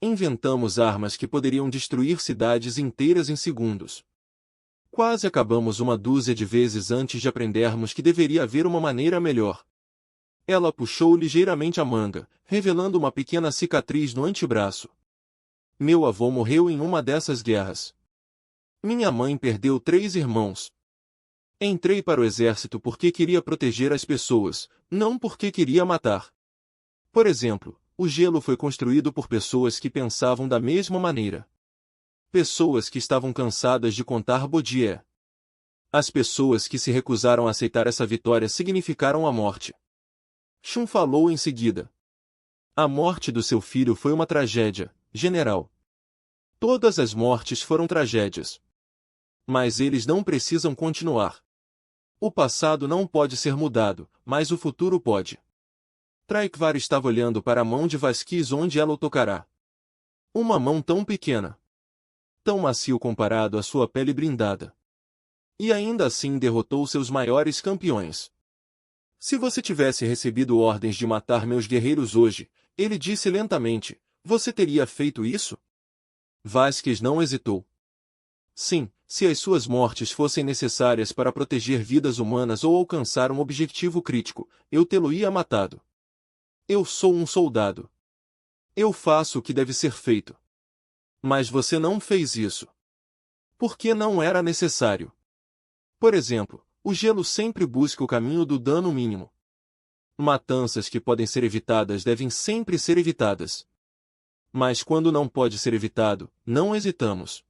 Inventamos armas que poderiam destruir cidades inteiras em segundos. Quase acabamos uma dúzia de vezes antes de aprendermos que deveria haver uma maneira melhor. Ela puxou ligeiramente a manga, revelando uma pequena cicatriz no antebraço. Meu avô morreu em uma dessas guerras. Minha mãe perdeu 3 irmãos. Entrei para o exército porque queria proteger as pessoas, não porque queria matar. Por exemplo, o gelo foi construído por pessoas que pensavam da mesma maneira. Pessoas que estavam cansadas de contar Bodié. As pessoas que se recusaram a aceitar essa vitória significaram a morte. Shun falou em seguida. A morte do seu filho foi uma tragédia, general. Todas as mortes foram tragédias. Mas eles não precisam continuar. O passado não pode ser mudado, mas o futuro pode. Traikvar estava olhando para a mão de Vasquez onde ela o tocará. Uma mão tão pequena. Tão macio comparado à sua pele brindada. E ainda assim derrotou seus maiores campeões. Se você tivesse recebido ordens de matar meus guerreiros hoje, ele disse lentamente, você teria feito isso? Vasquez não hesitou. Sim, se as suas mortes fossem necessárias para proteger vidas humanas ou alcançar um objetivo crítico, eu tê-lo-ia matado. Eu sou um soldado. Eu faço o que deve ser feito. Mas você não fez isso. Porque não era necessário. Por exemplo, o gelo sempre busca o caminho do dano mínimo. Matanças que podem ser evitadas devem sempre ser evitadas. Mas quando não pode ser evitado, não hesitamos.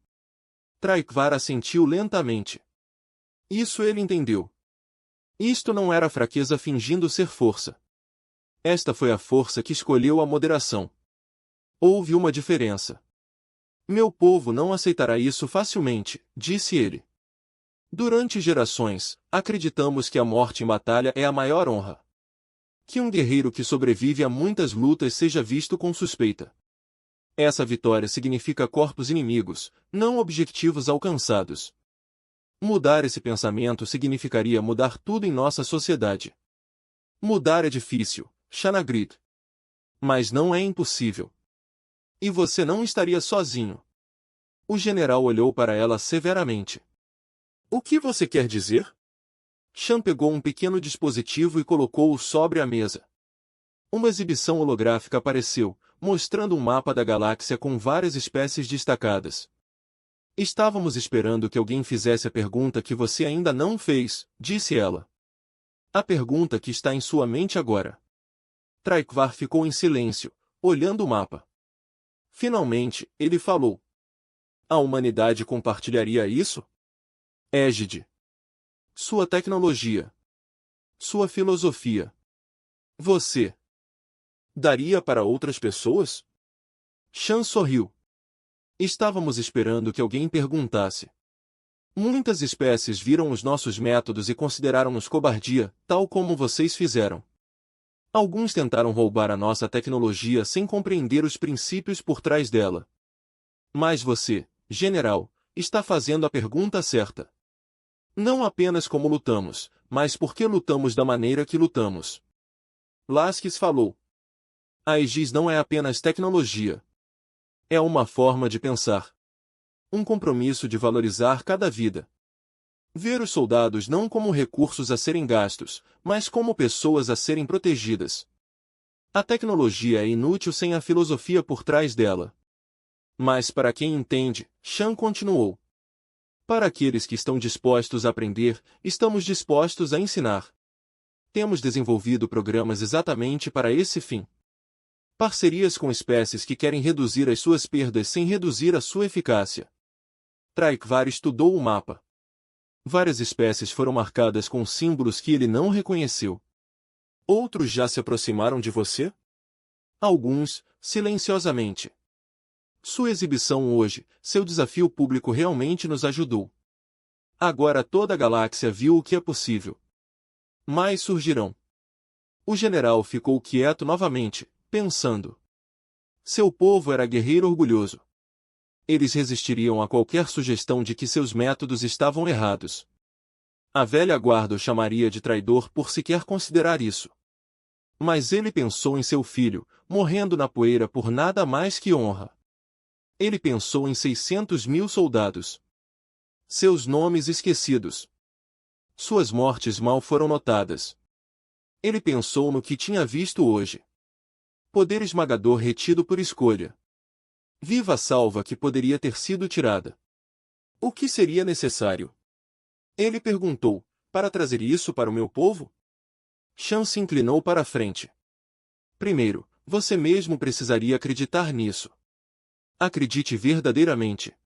Traikvar assentiu lentamente. Isso ele entendeu. Isto não era fraqueza fingindo ser força. Esta foi a força que escolheu a moderação. Houve uma diferença. Meu povo não aceitará isso facilmente, disse ele. Durante gerações, acreditamos que a morte em batalha é a maior honra. Que um guerreiro que sobrevive a muitas lutas seja visto com suspeita. Essa vitória significa corpos inimigos, não objetivos alcançados. Mudar esse pensamento significaria mudar tudo em nossa sociedade. Mudar é difícil, Shanagrid. Mas não é impossível. E você não estaria sozinho. O general olhou para ela severamente. O que você quer dizer? Shan pegou um pequeno dispositivo e colocou-o sobre a mesa. Uma exibição holográfica apareceu, mostrando um mapa da galáxia com várias espécies destacadas. Estávamos esperando que alguém fizesse a pergunta que você ainda não fez, disse ela. A pergunta que está em sua mente agora. Traikvar ficou em silêncio, olhando o mapa. Finalmente, ele falou. A humanidade compartilharia isso? Égide. Sua tecnologia. Sua filosofia. Você. Daria para outras pessoas? Shan sorriu. Estávamos esperando que alguém perguntasse. Muitas espécies viram os nossos métodos e consideraram-nos cobardia, tal como vocês fizeram. Alguns tentaram roubar a nossa tecnologia sem compreender os princípios por trás dela. Mas você, general, está fazendo a pergunta certa. Não apenas como lutamos, mas por que lutamos da maneira que lutamos. Lasques falou. A Aegis não é apenas tecnologia. É uma forma de pensar. Um compromisso de valorizar cada vida. Ver os soldados não como recursos a serem gastos, mas como pessoas a serem protegidas. A tecnologia é inútil sem a filosofia por trás dela. Mas para quem entende, Chan continuou. Para aqueles que estão dispostos a aprender, estamos dispostos a ensinar. Temos desenvolvido programas exatamente para esse fim. Parcerias com espécies que querem reduzir as suas perdas sem reduzir a sua eficácia. Traikvar estudou o mapa. Várias espécies foram marcadas com símbolos que ele não reconheceu. Outros já se aproximaram de você? Alguns, silenciosamente. Sua exibição hoje, seu desafio público realmente nos ajudou. Agora toda a galáxia viu o que é possível. Mais surgirão. O general ficou quieto novamente, pensando. Seu povo era guerreiro orgulhoso. Eles resistiriam a qualquer sugestão de que seus métodos estavam errados. A velha guarda o chamaria de traidor por sequer considerar isso. Mas ele pensou em seu filho, morrendo na poeira por nada mais que honra. Ele pensou em 600.000 soldados. Seus nomes esquecidos. Suas mortes mal foram notadas. Ele pensou no que tinha visto hoje. Poder esmagador retido por escolha. Viva a salva que poderia ter sido tirada. O que seria necessário? Ele perguntou, para trazer isso para o meu povo? Chan se inclinou para a frente. Primeiro, você mesmo precisaria acreditar nisso. Acredite verdadeiramente.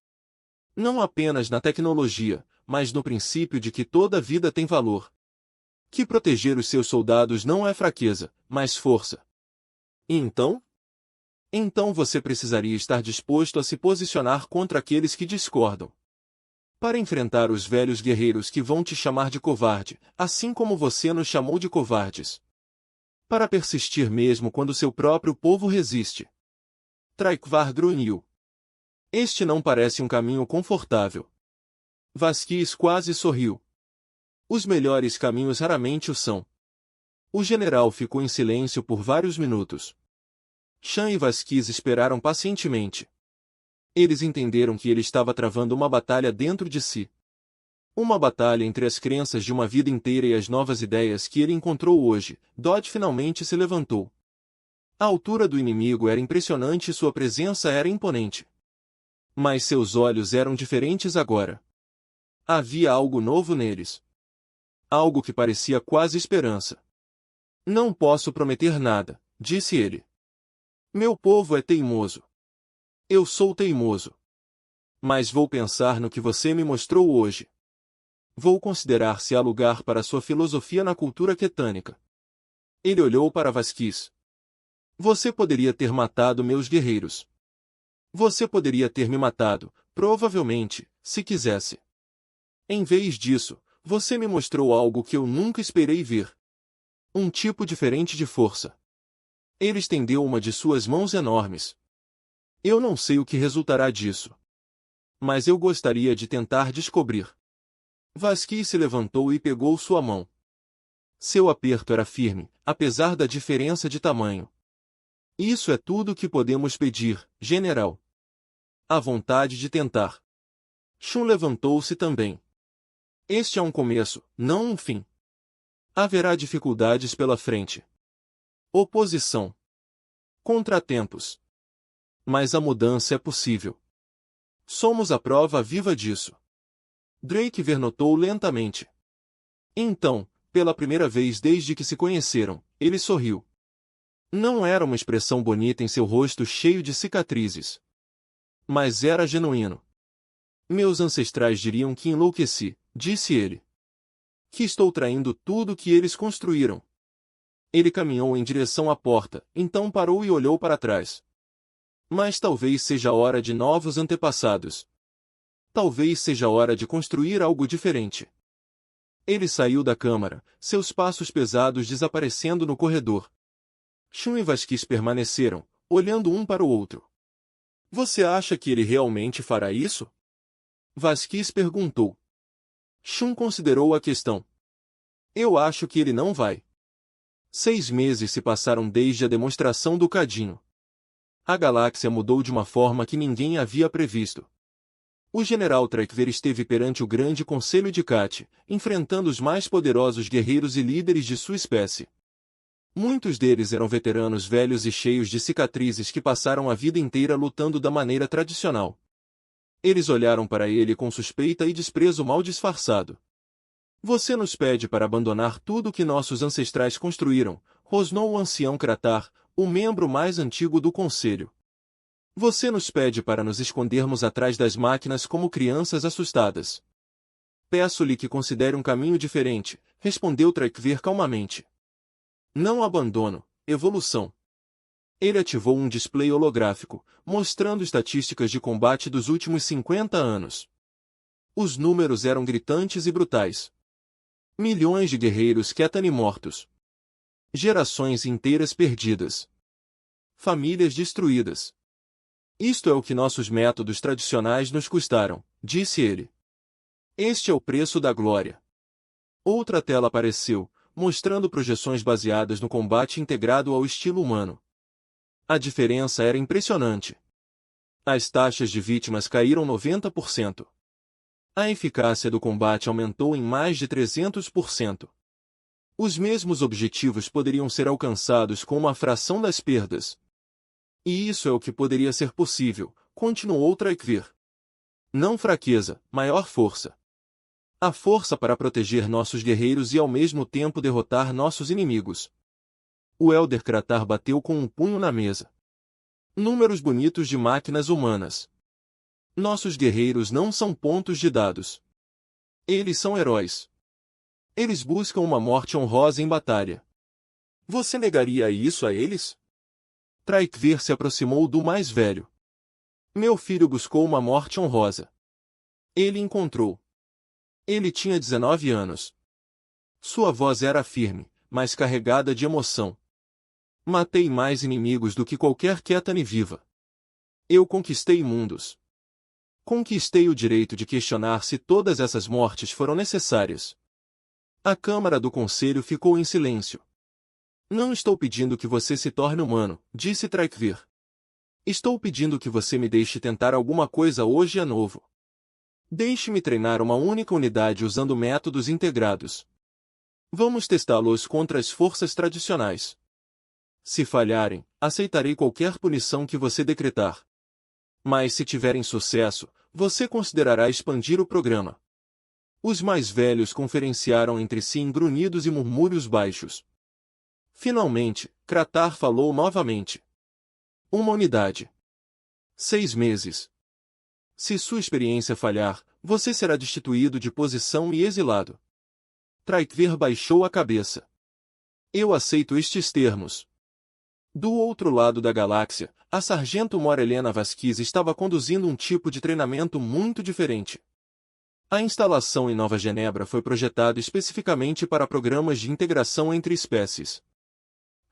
Não apenas na tecnologia, mas no princípio de que toda vida tem valor. Que proteger os seus soldados não é fraqueza, mas força. E então? Então você precisaria estar disposto a se posicionar contra aqueles que discordam. Para enfrentar os velhos guerreiros que vão te chamar de covarde, assim como você nos chamou de covardes. Para persistir mesmo quando seu próprio povo resiste. Traikvar grunhiu. Este não parece um caminho confortável. Vasquez quase sorriu. Os melhores caminhos raramente o são. O general ficou em silêncio por vários minutos. Chan e Vasquez esperaram pacientemente. Eles entenderam que ele estava travando uma batalha dentro de si. Uma batalha entre as crenças de uma vida inteira e as novas ideias que ele encontrou hoje. Dodd finalmente se levantou. A altura do inimigo era impressionante e sua presença era imponente. Mas seus olhos eram diferentes agora. Havia algo novo neles. Algo que parecia quase esperança. Não posso prometer nada, disse ele. Meu povo é teimoso. Eu sou teimoso. Mas vou pensar no que você me mostrou hoje. Vou considerar se há lugar para sua filosofia na cultura quetânica. Ele olhou para Vasquez. Você poderia ter matado meus guerreiros. Você poderia ter me matado, provavelmente, se quisesse. Em vez disso, você me mostrou algo que eu nunca esperei ver. Um tipo diferente de força. Ele estendeu uma de suas mãos enormes. Eu não sei o que resultará disso. Mas eu gostaria de tentar descobrir. Vasquez se levantou e pegou sua mão. Seu aperto era firme, apesar da diferença de tamanho. Isso é tudo o que podemos pedir, general. A vontade de tentar. Shun levantou-se também. Este é um começo, não um fim. Haverá dificuldades pela frente. Oposição. Contratempos. Mas a mudança é possível. Somos a prova viva disso. Drake vernotou lentamente. Então, pela primeira vez desde que se conheceram, ele sorriu. Não era uma expressão bonita em seu rosto cheio de cicatrizes. Mas era genuíno. Meus ancestrais diriam que enlouqueci, disse ele. Que estou traindo tudo que eles construíram. Ele caminhou em direção à porta, então parou e olhou para trás. Mas talvez seja hora de novos antepassados. Talvez seja hora de construir algo diferente. Ele saiu da câmara, seus passos pesados desaparecendo no corredor. Shun e Vasquez permaneceram, olhando um para o outro. Você acha que ele realmente fará isso? Vasquez perguntou. Shun considerou a questão. Eu acho que ele não vai. 6 meses se passaram desde a demonstração do cadinho. A galáxia mudou de uma forma que ninguém havia previsto. O general Traikver esteve perante o grande conselho de Kat, enfrentando os mais poderosos guerreiros e líderes de sua espécie. Muitos deles eram veteranos velhos e cheios de cicatrizes que passaram a vida inteira lutando da maneira tradicional. Eles olharam para ele com suspeita e desprezo mal disfarçado. Você nos pede para abandonar tudo que nossos ancestrais construíram, rosnou o ancião Kratar, o membro mais antigo do conselho. Você nos pede para nos escondermos atrás das máquinas como crianças assustadas. Peço-lhe que considere um caminho diferente, respondeu Traikver calmamente. Não abandono, evolução. Ele ativou um display holográfico, mostrando estatísticas de combate dos últimos 50 anos. Os números eram gritantes e brutais. Milhões de guerreiros Ketani mortos. Gerações inteiras perdidas. Famílias destruídas. Isto é o que nossos métodos tradicionais nos custaram, disse ele. Este é o preço da glória. Outra tela apareceu, mostrando projeções baseadas no combate integrado ao estilo humano. A diferença era impressionante. As taxas de vítimas caíram 90%. A eficácia do combate aumentou em mais de 300%. Os mesmos objetivos poderiam ser alcançados com uma fração das perdas. E isso é o que poderia ser possível, continuou Traikver. Não fraqueza, maior força. A força para proteger nossos guerreiros e ao mesmo tempo derrotar nossos inimigos. O Elder Kratar bateu com um punho na mesa. Números bonitos de máquinas humanas. Nossos guerreiros não são pontos de dados. Eles são heróis. Eles buscam uma morte honrosa em batalha. Você negaria isso a eles? Traikver se aproximou do mais velho. Meu filho buscou uma morte honrosa. Ele encontrou. Ele tinha 19 anos. Sua voz era firme, mas carregada de emoção. Matei mais inimigos do que qualquer Ketani viva. Eu conquistei mundos. Conquistei o direito de questionar se todas essas mortes foram necessárias. A Câmara do Conselho ficou em silêncio. Não estou pedindo que você se torne humano, disse Traikver. Estou pedindo que você me deixe tentar alguma coisa hoje a novo. Deixe-me treinar uma única unidade usando métodos integrados. Vamos testá-los contra as forças tradicionais. Se falharem, aceitarei qualquer punição que você decretar. Mas se tiverem sucesso, você considerará expandir o programa. Os mais velhos conferenciaram entre si em grunhidos e murmúrios baixos. Finalmente, Kratar falou novamente. Uma unidade. 6 meses. Se sua experiência falhar, você será destituído de posição e exilado. Traikver baixou a cabeça. Eu aceito estes termos. Do outro lado da galáxia, a sargento Mor Helena Vasquez estava conduzindo um tipo de treinamento muito diferente. A instalação em Nova Genebra foi projetada especificamente para programas de integração entre espécies.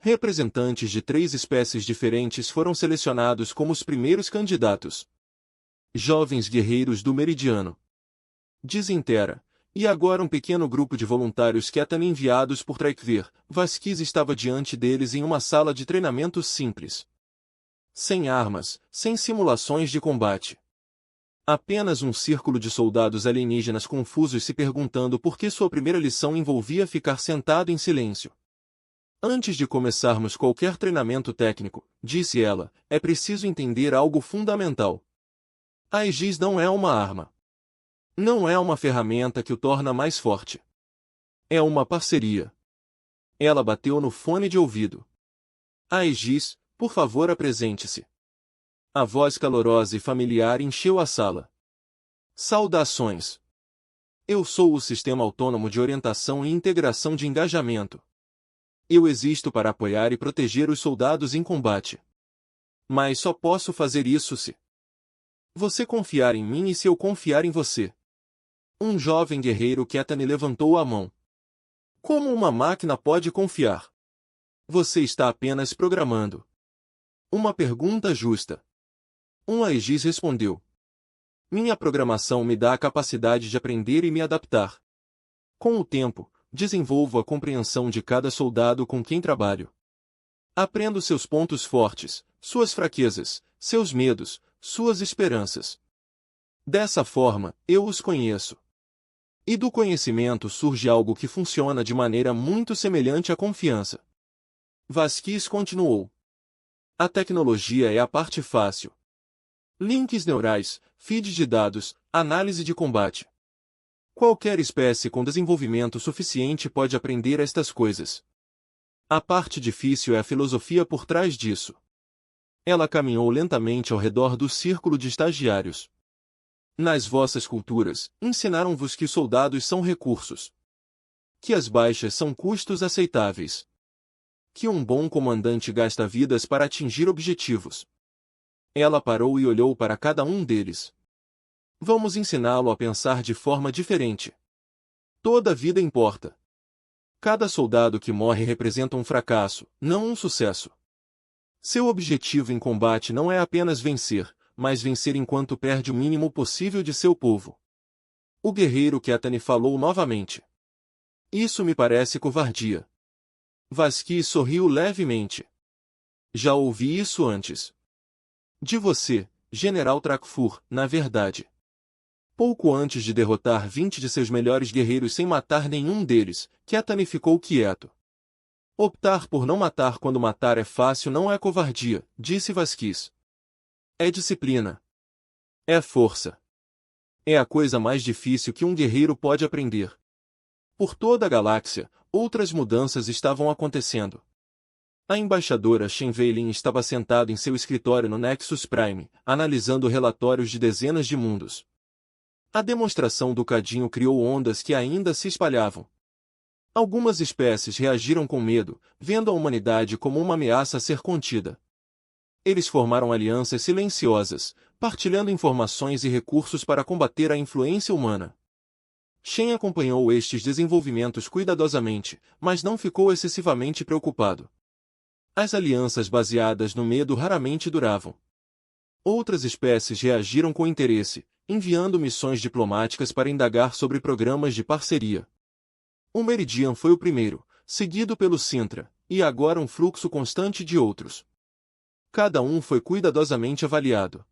Representantes de 3 espécies diferentes foram selecionados como os primeiros candidatos. Jovens guerreiros do Meridiano. Dizintera. E agora um pequeno grupo de voluntários Ketani enviados por Traikver. Vasquez estava diante deles em uma sala de treinamento simples. Sem armas, sem simulações de combate. Apenas um círculo de soldados alienígenas confusos se perguntando por que sua primeira lição envolvia ficar sentado em silêncio. Antes de começarmos qualquer treinamento técnico, disse ela, é preciso entender algo fundamental. A Aegis não é uma arma. Não é uma ferramenta que o torna mais forte. É uma parceria. Ela bateu no fone de ouvido. A Aegis, por favor, apresente-se. A voz calorosa e familiar encheu a sala. Saudações. Eu sou o Sistema Autônomo de Orientação e Integração de Engajamento. Eu existo para apoiar e proteger os soldados em combate. Mas só posso fazer isso se você confiar em mim e se eu confiar em você. Um jovem guerreiro Ketani levantou a mão. Como uma máquina pode confiar? Você está apenas programando. Uma pergunta justa. Um Aegis respondeu. Minha programação me dá a capacidade de aprender e me adaptar. Com o tempo, desenvolvo a compreensão de cada soldado com quem trabalho. Aprendo seus pontos fortes, suas fraquezas, seus medos, suas esperanças. Dessa forma, eu os conheço. E do conhecimento surge algo que funciona de maneira muito semelhante à confiança. Vasquez continuou. A tecnologia é a parte fácil. Links neurais, feeds de dados, análise de combate. Qualquer espécie com desenvolvimento suficiente pode aprender estas coisas. A parte difícil é a filosofia por trás disso. Ela caminhou lentamente ao redor do círculo de estagiários. Nas vossas culturas, ensinaram-vos que soldados são recursos. Que as baixas são custos aceitáveis. Que um bom comandante gasta vidas para atingir objetivos. Ela parou e olhou para cada um deles. Vamos ensiná-lo a pensar de forma diferente. Toda vida importa. Cada soldado que morre representa um fracasso, não um sucesso. Seu objetivo em combate não é apenas vencer, mas vencer enquanto perde o mínimo possível de seu povo. O guerreiro Kettani falou novamente. Isso me parece covardia. Vasquez sorriu levemente. Já ouvi isso antes. De você, General Trakfur, na verdade. Pouco antes de derrotar 20 de seus melhores guerreiros sem matar nenhum deles, Kettani ficou quieto. Optar por não matar quando matar é fácil não é covardia, disse Vasquez. É disciplina. É força. É a coisa mais difícil que um guerreiro pode aprender. Por toda a galáxia, outras mudanças estavam acontecendo. A embaixadora Shen Weilin estava sentada em seu escritório no Nexus Prime, analisando relatórios de dezenas de mundos. A demonstração do cadinho criou ondas que ainda se espalhavam. Algumas espécies reagiram com medo, vendo a humanidade como uma ameaça a ser contida. Eles formaram alianças silenciosas, partilhando informações e recursos para combater a influência humana. Shen acompanhou estes desenvolvimentos cuidadosamente, mas não ficou excessivamente preocupado. As alianças baseadas no medo raramente duravam. Outras espécies reagiram com interesse, enviando missões diplomáticas para indagar sobre programas de parceria. O Meridian foi o primeiro, seguido pelo Sintra, e agora um fluxo constante de outros. Cada um foi cuidadosamente avaliado.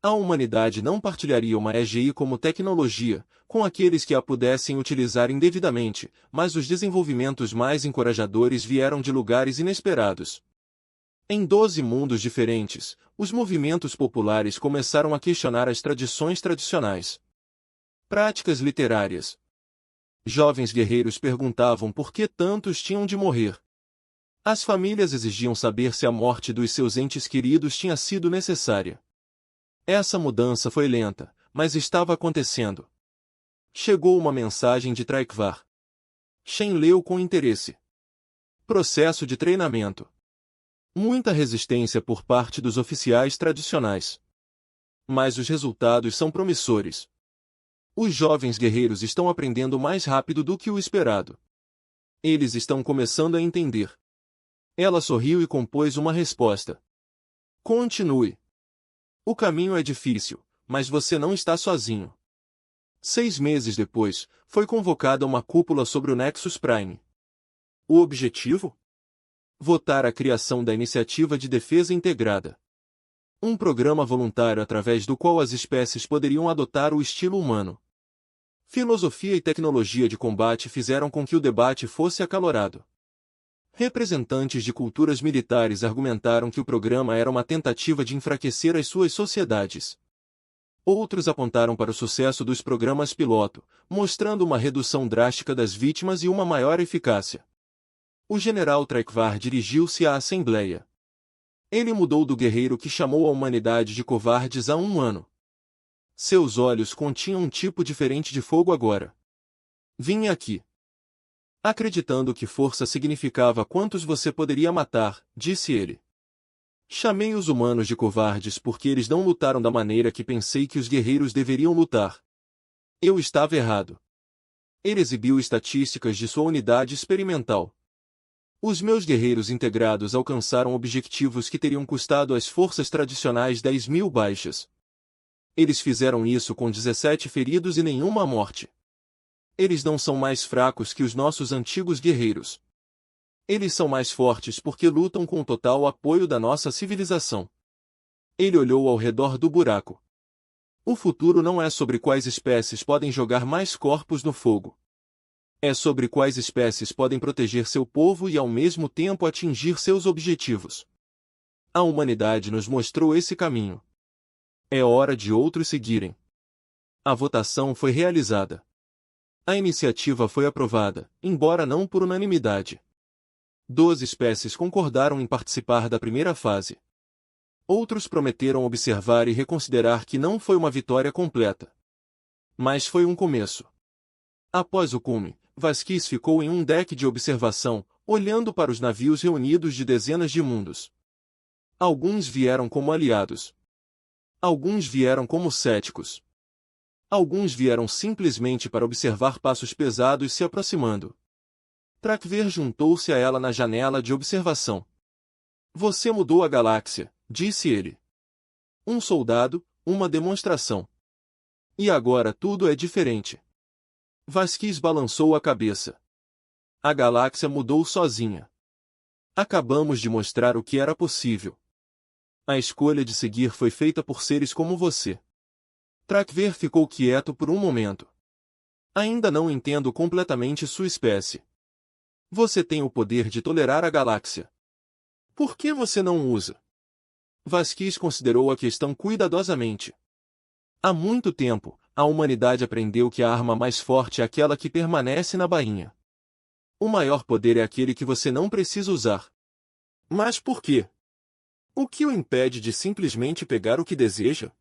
A humanidade não partilharia uma EGI como tecnologia, com aqueles que a pudessem utilizar indevidamente, mas os desenvolvimentos mais encorajadores vieram de lugares inesperados. Em 12 mundos diferentes, os movimentos populares começaram a questionar as tradições tradicionais. Práticas literárias. Jovens guerreiros perguntavam por que tantos tinham de morrer. As famílias exigiam saber se a morte dos seus entes queridos tinha sido necessária. Essa mudança foi lenta, mas estava acontecendo. Chegou uma mensagem de Traikvar. Shen leu com interesse. Processo de treinamento. Muita resistência por parte dos oficiais tradicionais. Mas os resultados são promissores. Os jovens guerreiros estão aprendendo mais rápido do que o esperado. Eles estão começando a entender. Ela sorriu e compôs uma resposta. Continue. O caminho é difícil, mas você não está sozinho. 6 meses depois, foi convocada uma cúpula sobre o Nexus Prime. O objetivo? Votar a criação da Iniciativa de Defesa Integrada. Um programa voluntário através do qual as espécies poderiam adotar o estilo humano. Filosofia e tecnologia de combate fizeram com que o debate fosse acalorado. Representantes de culturas militares argumentaram que o programa era uma tentativa de enfraquecer as suas sociedades. Outros apontaram para o sucesso dos programas piloto, mostrando uma redução drástica das vítimas e uma maior eficácia. O general Traikvar dirigiu-se à Assembleia. Ele mudou do guerreiro que chamou a humanidade de covardes há 1 ano. Seus olhos continham um tipo diferente de fogo agora. Vim aqui. Acreditando que força significava quantos você poderia matar, disse ele. Chamei os humanos de covardes porque eles não lutaram da maneira que pensei que os guerreiros deveriam lutar. Eu estava errado. Ele exibiu estatísticas de sua unidade experimental. Os meus guerreiros integrados alcançaram objetivos que teriam custado às forças tradicionais 10.000 baixas. Eles fizeram isso com 17 feridos e nenhuma morte. Eles não são mais fracos que os nossos antigos guerreiros. Eles são mais fortes porque lutam com o total apoio da nossa civilização. Ele olhou ao redor do buraco. O futuro não é sobre quais espécies podem jogar mais corpos no fogo. É sobre quais espécies podem proteger seu povo e ao mesmo tempo atingir seus objetivos. A humanidade nos mostrou esse caminho. É hora de outros seguirem. A votação foi realizada. A iniciativa foi aprovada, embora não por unanimidade. 12 espécies concordaram em participar da primeira fase. Outros prometeram observar e reconsiderar que não foi uma vitória completa. Mas foi um começo. Após o cume, Vasquez ficou em um deck de observação, olhando para os navios reunidos de dezenas de mundos. Alguns vieram como aliados. Alguns vieram como céticos. Alguns vieram simplesmente para observar passos pesados se aproximando. Trakver juntou-se a ela na janela de observação. Você mudou a galáxia, disse ele. Um soldado, uma demonstração. E agora tudo é diferente. Vasquez balançou a cabeça. A galáxia mudou sozinha. Acabamos de mostrar o que era possível. A escolha de seguir foi feita por seres como você. Trakver ficou quieto por um momento. Ainda não entendo completamente sua espécie. Você tem o poder de tolerar a galáxia. Por que você não usa? Vasquez considerou a questão cuidadosamente. Há muito tempo, a humanidade aprendeu que a arma mais forte é aquela que permanece na bainha. O maior poder é aquele que você não precisa usar. Mas por quê? O que o impede de simplesmente pegar o que deseja?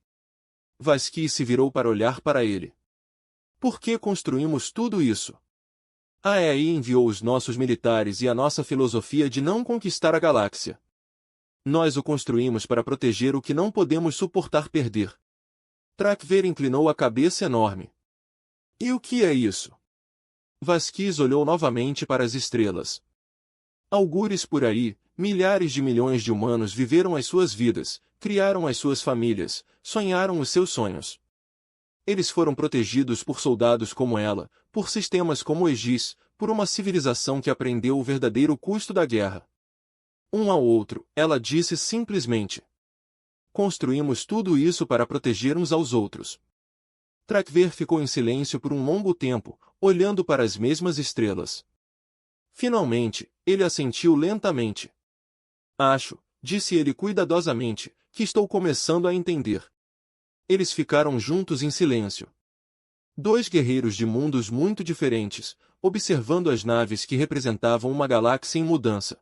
Vasquez se virou para olhar para ele. Por que construímos tudo isso? A EI enviou os nossos militares e a nossa filosofia de não conquistar a galáxia. Nós o construímos para proteger o que não podemos suportar perder. Trakver inclinou a cabeça enorme. E o que é isso? Vasquez olhou novamente para as estrelas. Algures por aí, milhares de milhões de humanos viveram as suas vidas, criaram as suas famílias, sonharam os seus sonhos. Eles foram protegidos por soldados como ela, por sistemas como Egis, por uma civilização que aprendeu o verdadeiro custo da guerra. Um ao outro, ela disse simplesmente. Construímos tudo isso para proteger uns aos outros. Trakver ficou em silêncio por um longo tempo, olhando para as mesmas estrelas. Finalmente, ele assentiu lentamente. Acho, disse ele cuidadosamente, que estou começando a entender. Eles ficaram juntos em silêncio. Dois guerreiros de mundos muito diferentes, observando as naves que representavam uma galáxia em mudança.